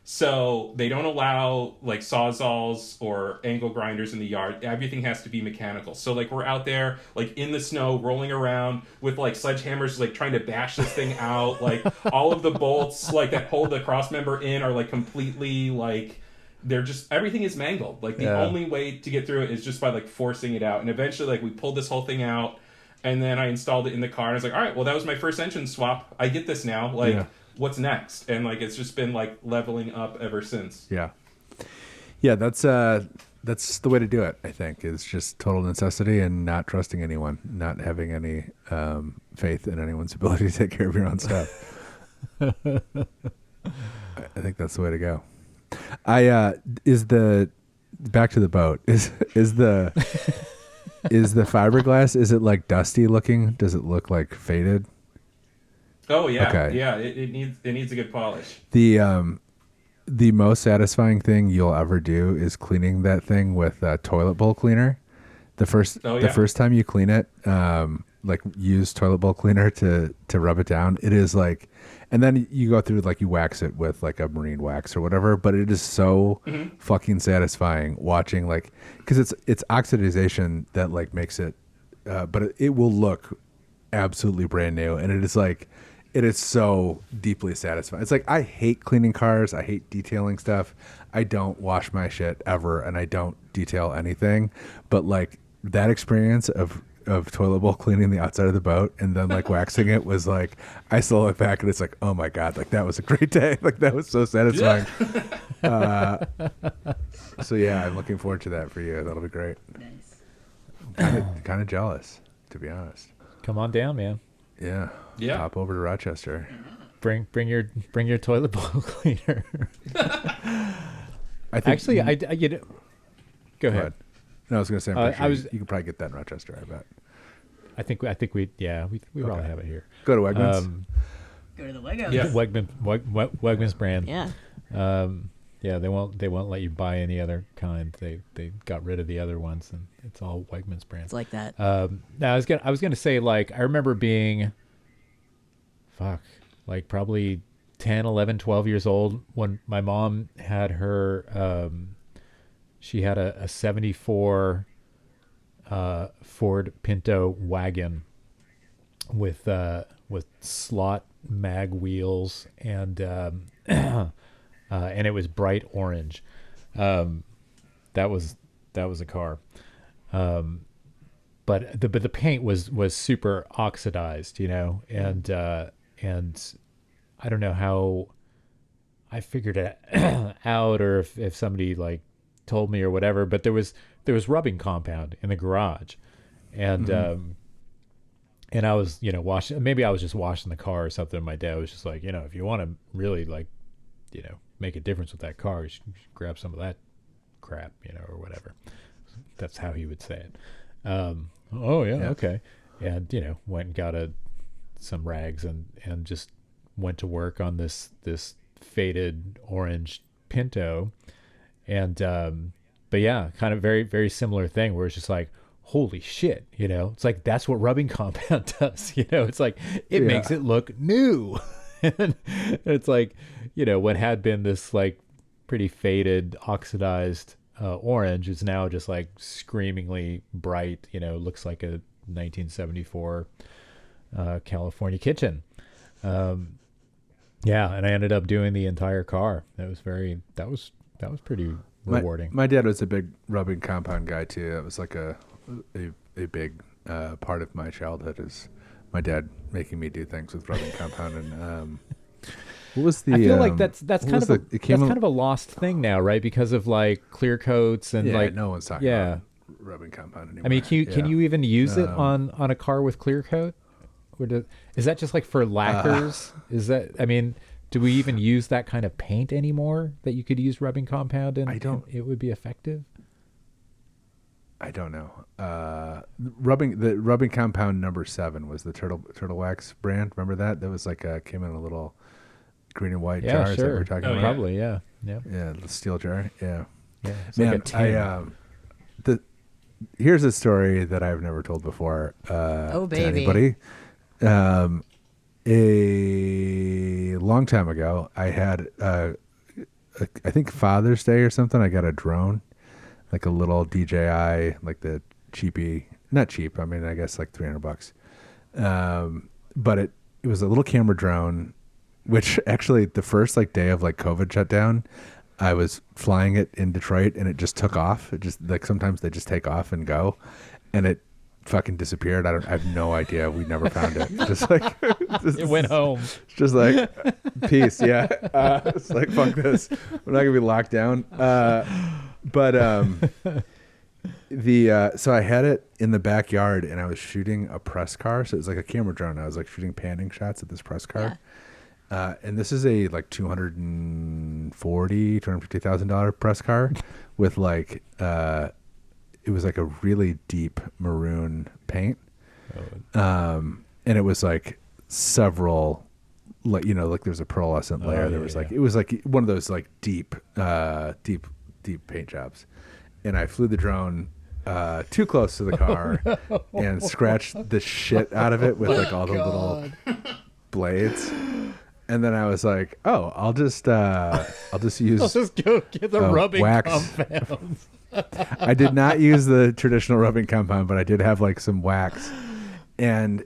So they don't allow like sawzalls or angle grinders in the yard. Everything has to be mechanical. So like we're out there like in the snow rolling around with like sledgehammers like trying to bash this thing out. Like all of the bolts like that hold the cross member in are like completely like they're just everything is mangled. Like the only way to get through it is just by like forcing it out. And eventually like we pulled this whole thing out, and then I installed it in the car, and I was like, all right, well that was my first engine swap. I get this now. Like what's next? And like it's just been like leveling up ever since. Yeah, that's the way to do it. I think is just total necessity and not trusting anyone, not having any faith in anyone's ability to take care of your own stuff. I think that's the way to go. Back to the boat is the fiberglass, is it like dusty looking? Does it look like faded? Oh yeah, okay. Yeah. It needs a good polish. The most satisfying thing you'll ever do is cleaning that thing with a toilet bowl cleaner. The first time you clean it, like use toilet bowl cleaner to rub it down. It is like, and then you go through like you wax it with like a marine wax or whatever. But it is so fucking satisfying watching like because it's oxidization that like makes it, but it will look absolutely brand new, and it is like. It is so deeply satisfying. It's like, I hate cleaning cars. I hate detailing stuff. I don't wash my shit ever, and I don't detail anything. But like that experience of toilet bowl cleaning the outside of the boat and then like waxing it was like, I still look back and it's like, oh my God, like that was a great day. Like that was so satisfying. So yeah, I'm looking forward to that for you. That'll be great. Nice. Kind of jealous, to be honest. Come on down, man. Yeah. Pop over to Rochester. Bring your toilet bowl cleaner. I think actually, I get it. Go ahead. No, I was going to say, you can probably get that in Rochester. I bet. I think we probably have it here. Go to Wegmans. Go to the Wegmans. Yeah, Wegmans brand. Yeah. Yeah, they won't let you buy any other kind. They got rid of the other ones, and it's all Wegmans brand. It's like that. Now I was gonna say, like, I remember being, like probably 10, 11, 12 years old when my mom had her. She had a 74 Ford Pinto wagon with slot mag wheels and it was bright orange. That was a car. But the paint was super oxidized, and I don't know how I figured it out, or if somebody like told me or whatever, but there was rubbing compound in the garage, and and I was washing, maybe I was just washing the car or something. My dad was just like, if you want to really like make a difference with that car, you should grab some of that crap, or whatever. That's how he would say it. Oh yeah, okay. And went and got some rags and just went to work on this faded orange Pinto, and but yeah, kind of very, very similar thing where it's just like, holy shit, it's like that's what rubbing compound does. It's like it makes it look new. And it's like, what had been this like pretty faded, oxidized orange is now just like screamingly bright. Looks like a 1974 California kitchen. Yeah, and I ended up doing the entire car. That was pretty rewarding. My dad was a big rubbing compound guy too. It was like a big part of my childhood is my dad making me do things with rubbing compound. And what was the? I feel like that's kind of a lost thing now, right? Because of like clear coats and like no one's talking about rubbing compound anymore. I mean, can you even use it on a car with clear coat? Is that just like for lacquers? Do we even use that kind of paint anymore that you could use rubbing compound and it would be effective? I don't know. Rubbing compound number 7 was the turtle wax brand. Remember that? That was like came in a little green and white jar. Sure. Is that what we're talking about? Probably, yeah. Yeah, the steel jar. Yeah. It's Man, like a tin. Here's a story that I've never told before Oh, to baby. anybody. A long time ago, I had I think Father's Day or something. I got a drone, like a little DJI, like the cheapy, not cheap. I mean, I guess like $300. But it was a little camera drone, which actually the first like day of like COVID shutdown, I was flying it in Detroit and it just took off. It just like sometimes they just take off and go, and it fucking disappeared. I have no idea. We never found it. Just like It went home. just like peace. Yeah. It's like fuck this. We're not gonna be locked down. So I had it in the backyard and I was shooting a press car. So it was like a camera drone. I was like shooting panning shots at this press car. Yeah. And this is a like $250,000 press car with like it was like a really deep maroon paint. And it was like several, like, like there's a pearlescent layer. There was like, it was like one of those like deep paint jobs. And I flew the drone too close to the car and scratched the shit out of it with like all the little blades. And then I was like, oh, I'll just use I'll just go get the rubbing wax. compounds. I did not use the traditional rubbing compound, but I did have like some wax, and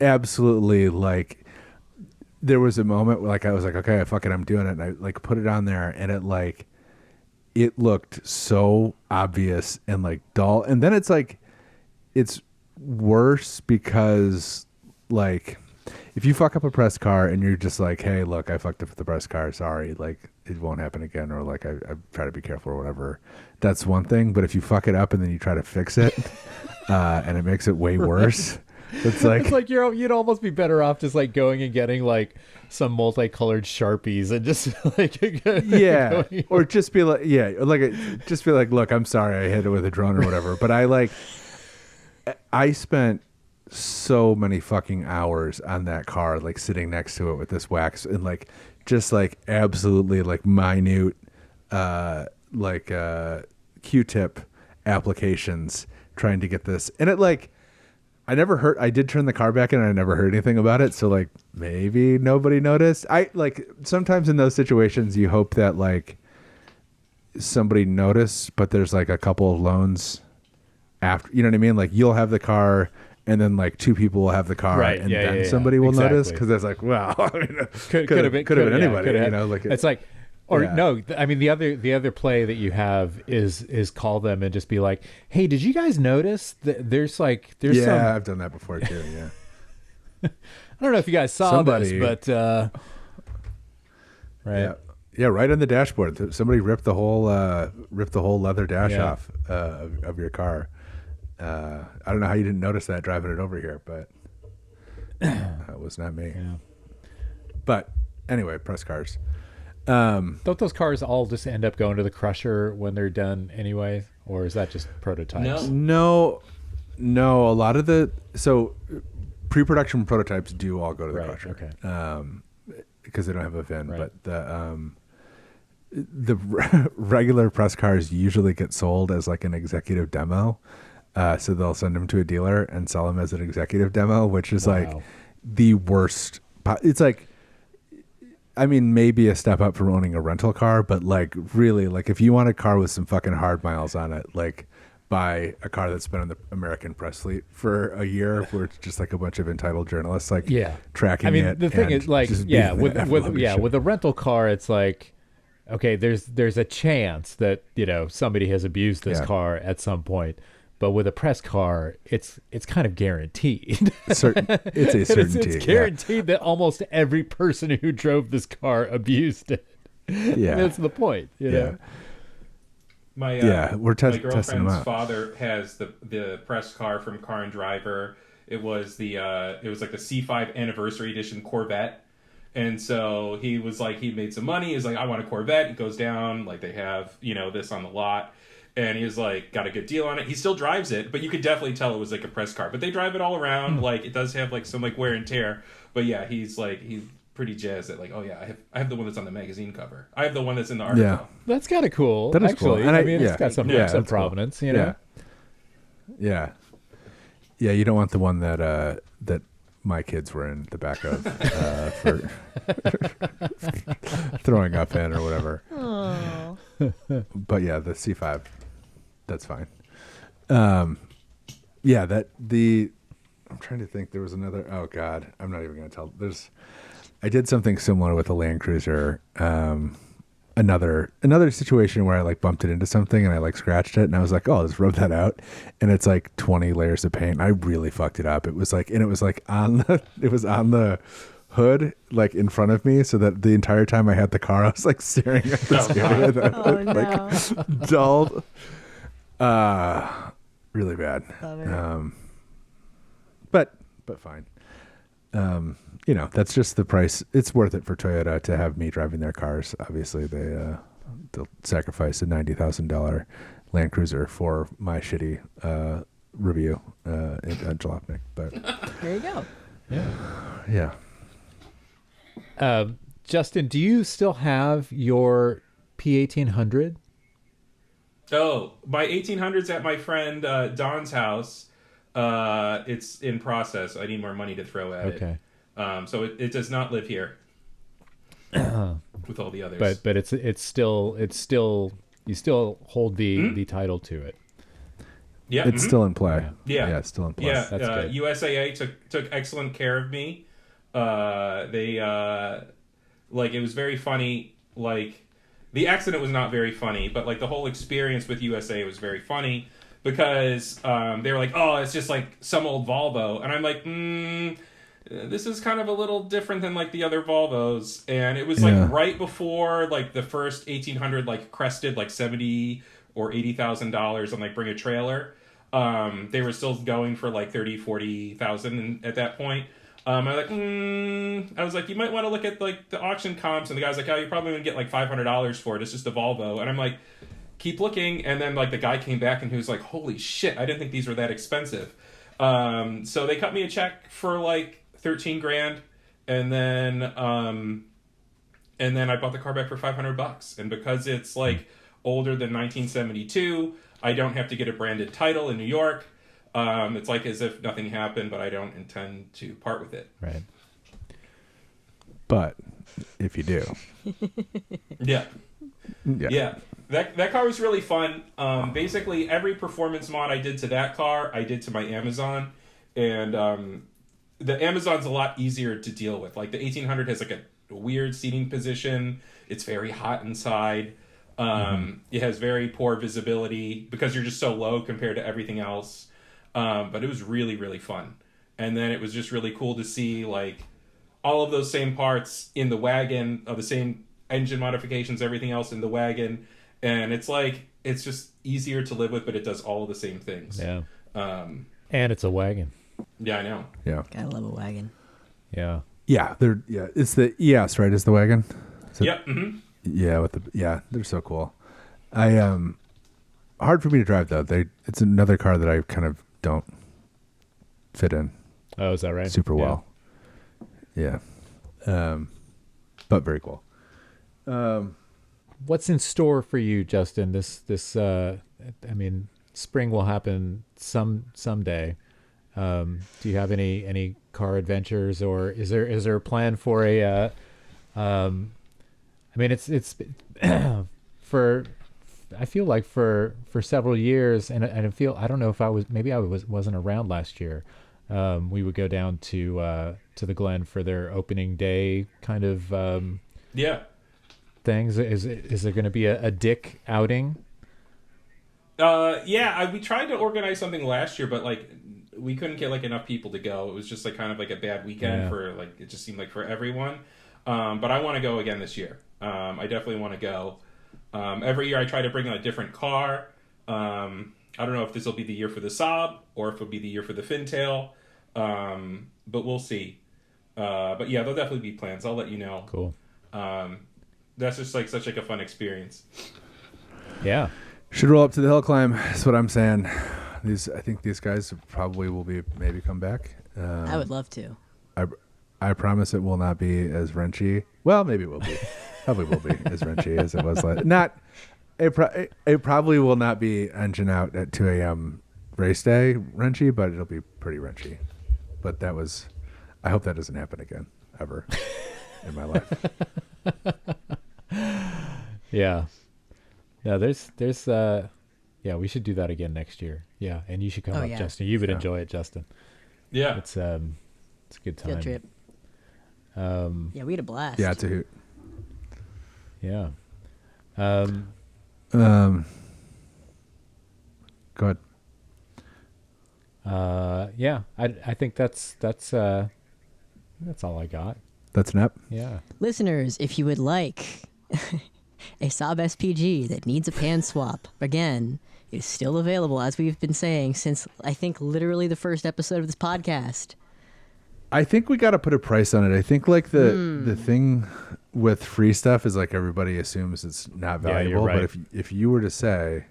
absolutely like there was a moment where like I was like, okay, fuck it, I'm doing it. And I like put it on there, and it looked so obvious and like dull. And then it's like it's worse because like if you fuck up a press car and you're just like, hey, look, I fucked up the press car, sorry, like it won't happen again, or like I try to be careful or whatever, that's one thing. But if you fuck it up and then you try to fix it and it makes it way worse, it's like you'd almost be better off just like going and getting like some multicolored Sharpies and just like or just be like look, I'm sorry I hit it with a drone or whatever. But I spent so many fucking hours on that car, like sitting next to it with this wax and like just like absolutely like minute Q-tip applications trying to get this. And it like I did turn the car back in and I never heard anything about it, so like maybe nobody noticed. I like sometimes in those situations you hope that like somebody noticed, but there's like a couple of loans after, you know what I mean? Like you'll have the car and then like two people will have the car, right? And then somebody will notice, because it's like, well, I mean, could have been anybody, you know? Like it's like, or no, I mean the other play that you have is call them and just be like, hey, did you guys notice that there's some? I've done that before too. Yeah, I don't know if you guys saw this, but right. Yeah, right on the dashboard. Somebody ripped the whole leather dash off of your car. I don't know how you didn't notice that driving it over here, but it was not me. Yeah. But anyway, press cars. Don't those cars all just end up going to the crusher when they're done anyway, or is that just prototypes? No. A lot of pre-production prototypes do all go to the crusher. Okay. Because they don't have a VIN, right. But the regular press cars usually get sold as like an executive demo. So they'll send them to a dealer and sell them as an executive demo, which is like the worst. It's like I mean, maybe a step up from owning a rental car, but like really, like if you want a car with some fucking hard miles on it, like buy a car that's been on the American press fleet for a year, where it's just like a bunch of entitled journalists like tracking it. I mean, the thing is, like, with a rental car, it's like, okay, there's a chance that somebody has abused this car at some point. But with a press car, it's kind of guaranteed. It's a certainty. It's guaranteed that almost every person who drove this car abused it. Yeah, that's the point. You know? My we're my testing them girlfriend's out. father has the press car from Car and Driver. It was like the C5 Anniversary Edition Corvette. And so he was like, he made some money. He's like, I want a Corvette. He goes down, like they have, this on the lot. And he was like, got a good deal on it. He still drives it, but you could definitely tell it was like a press car. But they drive it all around. Like it does have like some like wear and tear. But yeah, he's pretty jazzed that like, oh yeah, I have the one that's on the magazine cover. I have the one that's in the article. Yeah, that's kind of cool. That is actually. cool. And I mean, it's got some provenance, cool. Yeah. You don't want the one that my kids were in the back of for throwing up in or whatever. Oh. But yeah, the C5, that's fine. I'm trying to think. There was another. Oh God, I'm not even going to tell. I did something similar with a Land Cruiser. Another situation where I like bumped it into something and I like scratched it and I was like, oh, let's rub that out, and it's like 20 layers of paint. I really fucked it up. It was like on the hood, like in front of me, so that the entire time I had the car, I was like staring at this area that looked like dulled. Really bad. But fine. That's just the price. It's worth it for Toyota to have me driving their cars. Obviously, they'll sacrifice a $90,000 Land Cruiser for my shitty review at Jalopnik. But There you go. Yeah. Justin, do you still have your P1800? Oh, my 1800's at my friend Don's house. It's in process. I need more money to throw at it. So it does not live here with all the others. But it's still you still hold the title to it. Yeah, it's still in play. Yeah, it's still in play. Yeah, That's good. USAA took excellent care of me. They it was very funny. Like the accident was not very funny, but like the whole experience with USAA was very funny because they were like, oh, it's just like some old Volvo, and I'm like, this is kind of a little different than like the other Volvos. And it was like right before like the first 1800 like crested like $70,000 or $80,000 on like Bring a Trailer. They were still going for like 30,000-40,000 at that point. I was like, you might want to look at like the auction comps, and the guy's like, oh, you're probably gonna get like $500 for it. It's just a Volvo. And I'm like, keep looking. And then like the guy came back and he was like, holy shit, I didn't think these were that expensive. So they cut me a check for like $13,000, and then I bought the car back for $500. And because it's like older than 1972, I don't have to get a branded title in New York. It's like as if nothing happened, but I don't intend to part with it. Right. But if you do, yeah. That car was really fun. Basically, every performance mod I did to that car, I did to my Amazon, and the Amazon's a lot easier to deal with. Like the 1800 has like a weird seating position. It's very hot inside. It has very poor visibility because you're just so low compared to everything else. But it was really, really fun. And then it was just really cool to see like all of those same parts in the wagon, of the same engine modifications, everything else in the wagon. And it's like, it's just easier to live with, but it does all of the same things. Yeah. And it's a wagon. Yeah, I know. Yeah. Gotta love a wagon. Yeah. Yeah. It's the ES, right? Is the wagon? Yep. Yeah. They're so cool. Hard for me to drive though. It's another car that I kind of don't fit in. Oh, is that right? Super well. Yeah. But very cool. What's in store for you, Justin? This spring will happen someday. Do you have any car adventures, or is there a plan for a I mean, it's for I feel like for several years, and I don't know if I wasn't around last year. We would go down to the Glen for their opening day kind of things. Is there going to be a Dick outing? We tried to organize something last year, but like we couldn't get like enough people to go. It was just like kind of like a bad weekend for like, it just seemed like for everyone. But I want to go again this year. I definitely want to go. Every year I try to bring a different car. I don't know if this will be the year for the Saab or if it'll be the year for the Fintail. But we'll see. But yeah, there'll definitely be plans. I'll let you know. Cool. That's just like such like a fun experience. Yeah. Should roll up to the hill climb. That's what I'm saying. I think these guys probably will maybe come back. I would love to. I promise it will not be as wrenchy. Well, maybe it will be. Probably will be as wrenchy as it was not. It probably will not be engine out at 2 a.m. race day wrenchy, but it'll be pretty wrenchy. But I hope that doesn't happen again ever in my life. Yeah. No, there's we should do that again next year. Yeah, and you should come up, Justin. You would enjoy it, Justin. Yeah. It's a good time. Field trip. We had a blast. Yeah, it's a hoot. Yeah. Go ahead. I think that's all I got. That's an app. Yeah. Listeners, if you would like a Saab SPG that needs a pan swap, again, it's still available, as we've been saying since I think literally the first episode of this podcast. I think we got to put a price on it. I think like the thing with free stuff is like everybody assumes it's not valuable. You're right. But if you were to say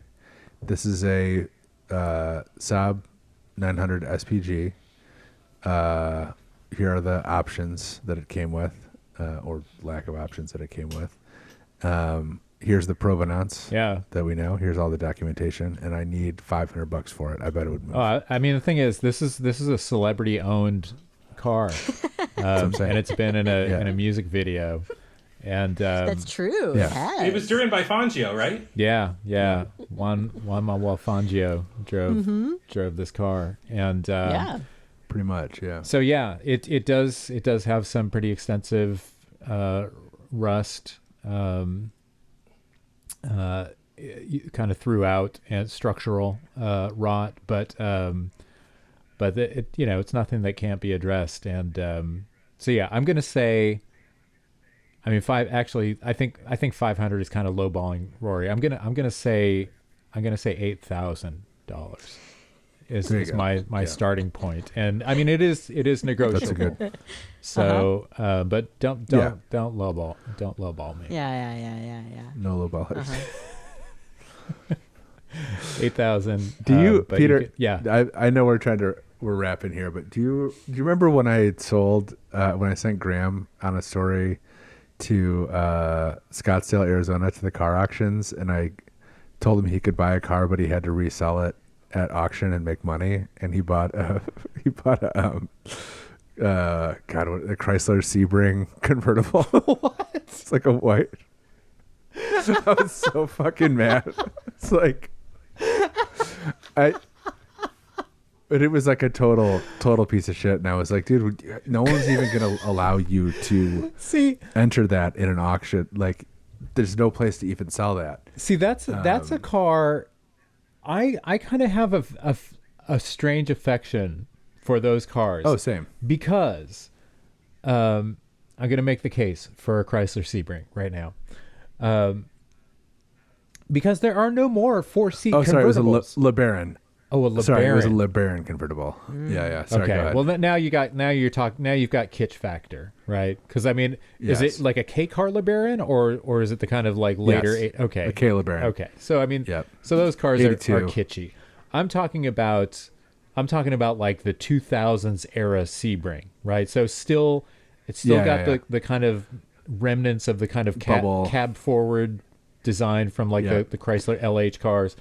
this is a Saab 900 SPG, here are the options that it came with, or lack of options that it came with. Here's the provenance that we know. Here's all the documentation, and I need $500 for it. I bet it would move. I mean, the thing is, this is a celebrity-owned car, and it's been in a music video, and that's true. Yeah. It was driven by Fangio, right? Yeah. Juan Manuel Fangio drove this car, and pretty much, yeah. So yeah, it does have some pretty extensive rust. Kind of throughout and structural rot, but it's nothing that can't be addressed. And so yeah, I'm gonna say, I mean, I think 500 is kind of lowballing Rory. I'm gonna say $8,000 is my starting point, and I mean it is negotiable. That's a good. So, but don't lowball me. Yeah. No lowballers. 8,000. Do you, Peter? Yeah. I know we're wrapping here, but do you remember when I sold when I sent Graham on a story to Scottsdale, Arizona, to the car auctions, and I told him he could buy a car, but he had to resell it at auction and make money, and he bought a Chrysler Sebring convertible. What? It's like a white. I was so fucking mad. It's like but it was like a total piece of shit, and I was like, dude, no one's even gonna allow you to enter that in an auction. Like, there's no place to even sell that. See, that's a car. I kind of have a strange affection for those cars. Oh, same. Because I'm going to make the case for a Chrysler Sebring right now. Because there are no more 4-seat convertibles. Sorry, it was a LeBaron. Oh, a LeBaron. Sorry, it was a LeBaron convertible. Yeah. Sorry, okay. Go ahead. Well, now you've got kitsch factor, right? Because I mean, Yes. Is it like a K car LeBaron, or is it the kind of like later? Yes. Okay, a K LeBaron. Okay, so I mean, Yep. so those cars are 82. kitschy. I'm talking about like the 2000s era Sebring, right? So it's still got the kind of remnants of the kind of cab forward design from like the Chrysler LH cars.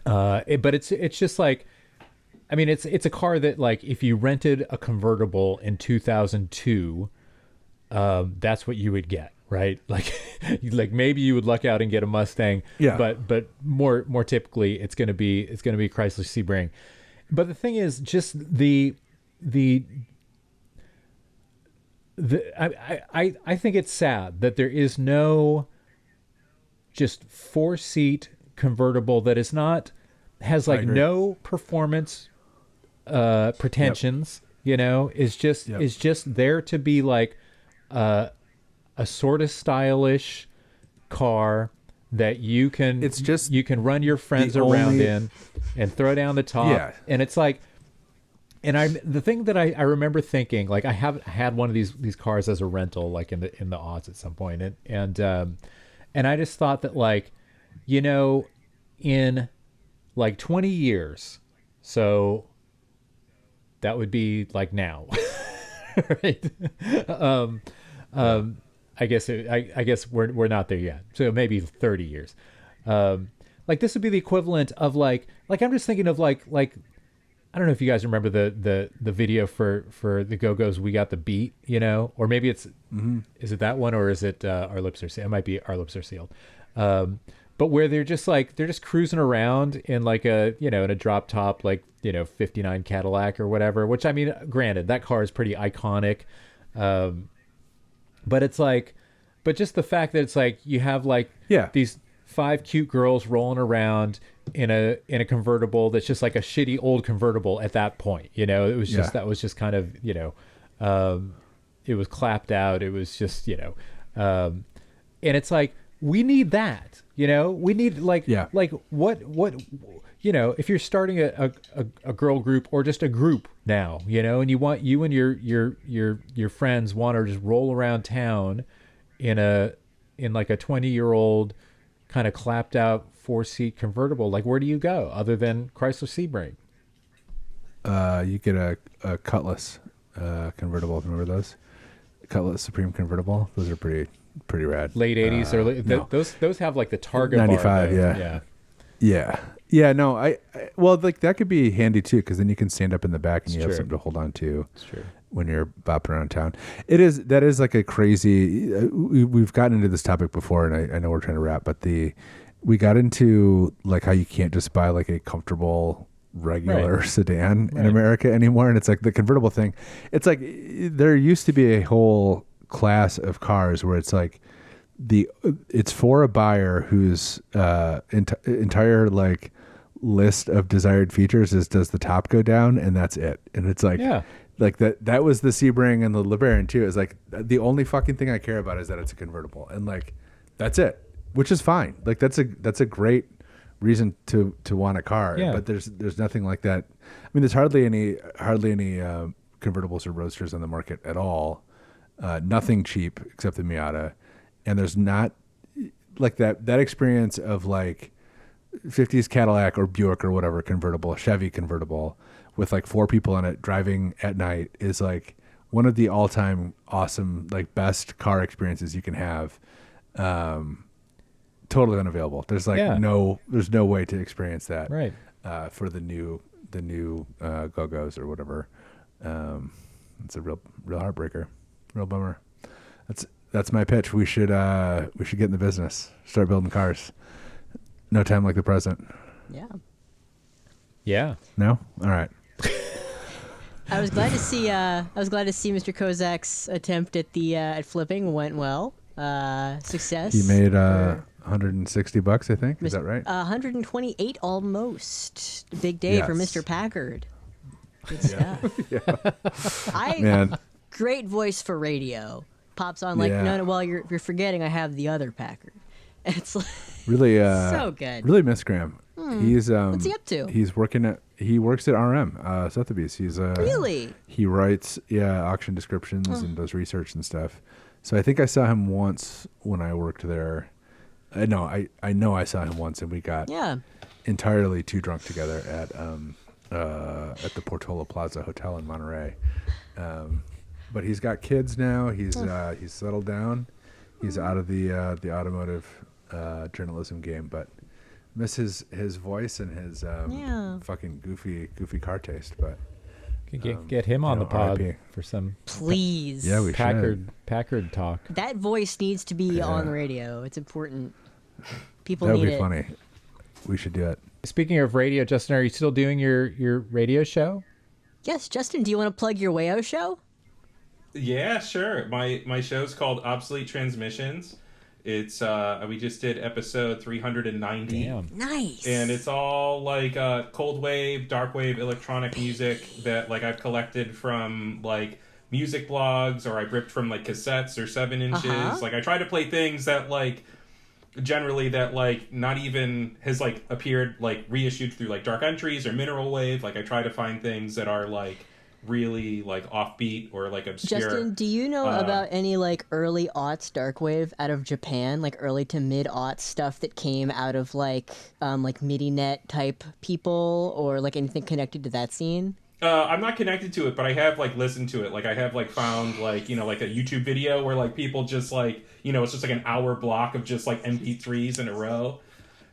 But it's just like, I mean, it's a car that, like, if you rented a convertible in 2002, that's what you would get, right? Like, like maybe you would luck out and get a Mustang, Yeah. but more typically it's going to be Chrysler Sebring. But the thing is, just I think it's sad that there is no just 4-seat convertible that is not has like no performance pretensions. You know, is just there to be like a sort of stylish car that you can you can run your friends around in and throw down the top. Yeah. And it's like, and the thing that I remember thinking, like I have had one of these cars as a rental, like in the aughts at some point, and I just thought that, like, you know, in like 20 years, so that would be like now, right? I guess we're not there yet. So maybe 30 years. Like this would be the equivalent of like I'm just thinking of like I don't know if you guys remember the video for the Go-Go's We Got the Beat, you know, or maybe it's is it that one, or is it Our Lips Are Sealed? It might be Our Lips Are Sealed. But where they're just cruising around in like in a drop top, like, you know, 59 Cadillac or whatever, which, I mean, granted, that car is pretty iconic. But it's like, but just the fact that it's like you have like these 5 cute girls rolling around in a convertible that's just like a shitty old convertible at that point, you know. It was just that was just kind of, you know, it was clapped out. It was just, you know, and it's like, we need that, you know. We need like what you know, if you're starting a girl group or just a group now, you know, and you want you and your friends want to just roll around town in like a 20-year-old kind of clapped out 4-seat convertible, like, where do you go other than Chrysler Sebring? You get a Cutlass convertible. Remember those? Cutlass Supreme convertible. Those are pretty rad. Late 80s or those have like the Targa 95. bar, Yeah. No, I well, like that could be handy too, because then you can stand up in the back and you have something to hold on to. It's true. When you're bopping around town. That is like a crazy, we've gotten into this topic before, and I know we're trying to wrap, but we got into like how you can't just buy like a comfortable regular sedan in America anymore. And it's like the convertible thing. It's like there used to be a whole class of cars where it's like it's for a buyer whose entire like list of desired features is, does the top go down, and that's it. And it's like, like that was the Sebring and the LeBaron too. It's like the only fucking thing I care about is that it's a convertible, and like that's it, which is fine. Like that's a great reason to want a car. But there's nothing like that. I mean, there's hardly any convertibles or roadsters on the market at all. Nothing cheap except the Miata, and there's not like that experience of like 50s Cadillac or Buick or whatever convertible, Chevy convertible with like 4 people in it driving at night is like one of the all-time awesome, like best car experiences you can have. Totally unavailable. There's like there's no way to experience that for the new Go-Go's or whatever. It's a real heartbreaker, real bummer. That's my pitch. We should get in the business, start building cars. No time like the present. Yeah. No? All right. I was glad to see Mr. Kozak's attempt at flipping went well. Success. He made $160, I think. Is that right? 128 almost. Big day for Mr. Packard. Good stuff. Great voice for radio. Pops on like, no, well, you're forgetting I have the other Packard. It's like really so good. Really miss Graham. He's what's he up to? He works at RM, Sotheby's. He's really? He writes auction descriptions and does research and stuff. So I think I saw him once when I worked there. I know I saw him once, and we got entirely too drunk together at the Portola Plaza Hotel in Monterey. But he's got kids now. He's settled down. He's out of the automotive journalism game, but miss his voice and his fucking goofy car taste. But Get him on the pod RIP. for some Please. Yeah, we should. Packard talk. That voice needs to be on radio. It's important. People That need would be it. funny. We should do it. Speaking of radio, Justin, are you still doing your radio show? Yes, Justin, do you want to plug your Wayo show? Yeah, sure. My show's called Obsolete Transmissions. It's we just did episode 390. Damn. Nice. And it's all like cold wave, dark wave electronic music that like I've collected from like music blogs, or I ripped from like cassettes or 7-inches. Like I try to play things that like generally that like not even has like appeared like reissued through like Dark Entries or Mineral Wave. Like I try to find things that are like really like offbeat or like obscure. Justin, do you know about any like early aughts darkwave out of Japan, like early to mid aughts stuff that came out of like MIDI-net type people, or like anything connected to that scene? I'm not connected to it, but I have like listened to it. Like I have like found like, you know, like a YouTube video where like people just like, you know, it's just like an hour block of just like MP3s in a row.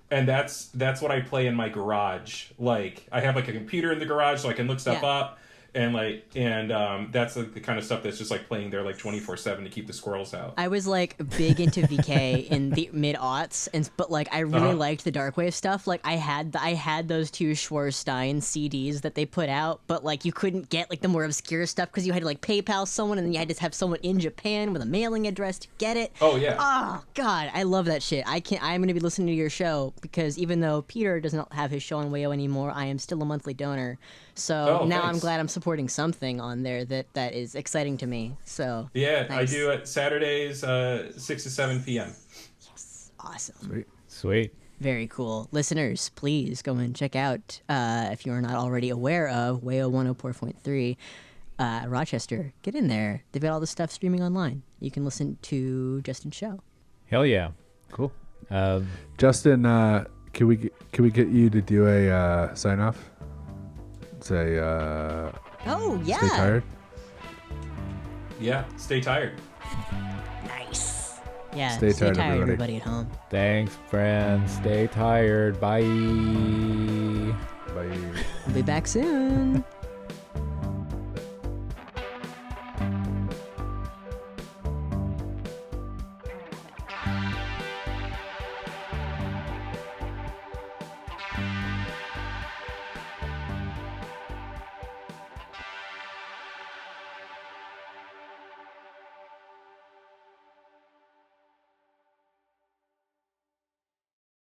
And that's what I play in my garage. Like I have like a computer in the garage so I can look stuff up. And that's like the kind of stuff that's just like playing there like 24/7 to keep the squirrels out. I was like big into VK in the mid aughts, but like I really liked the darkwave stuff. Like I had those two Schwarstein CDs that they put out, but like you couldn't get like the more obscure stuff because you had to like PayPal someone, and then you had to have someone in Japan with a mailing address to get it. Oh yeah. Oh God, I love that shit. I'm gonna be listening to your show because even though Peter doesn't have his show on Wayo anymore, I am still a monthly donor. So now I'm glad I'm supporting something on there that is exciting to me. So yeah, nice. I do it Saturdays 6 to 7 p.m. Yes, awesome. Sweet. Very cool. Listeners, please go and check out, if you're not already aware of Wayo 104.3 Rochester. Get in there. They've got all the stuff streaming online. You can listen to Justin's show. Hell yeah. Cool. Justin, can we get you to do a sign off? Say, Oh, yeah. stay tired. Yeah, stay tired. Nice. Yeah, Stay tired, everybody at home. Thanks, friends. Stay tired. Bye. Bye. We'll be back soon.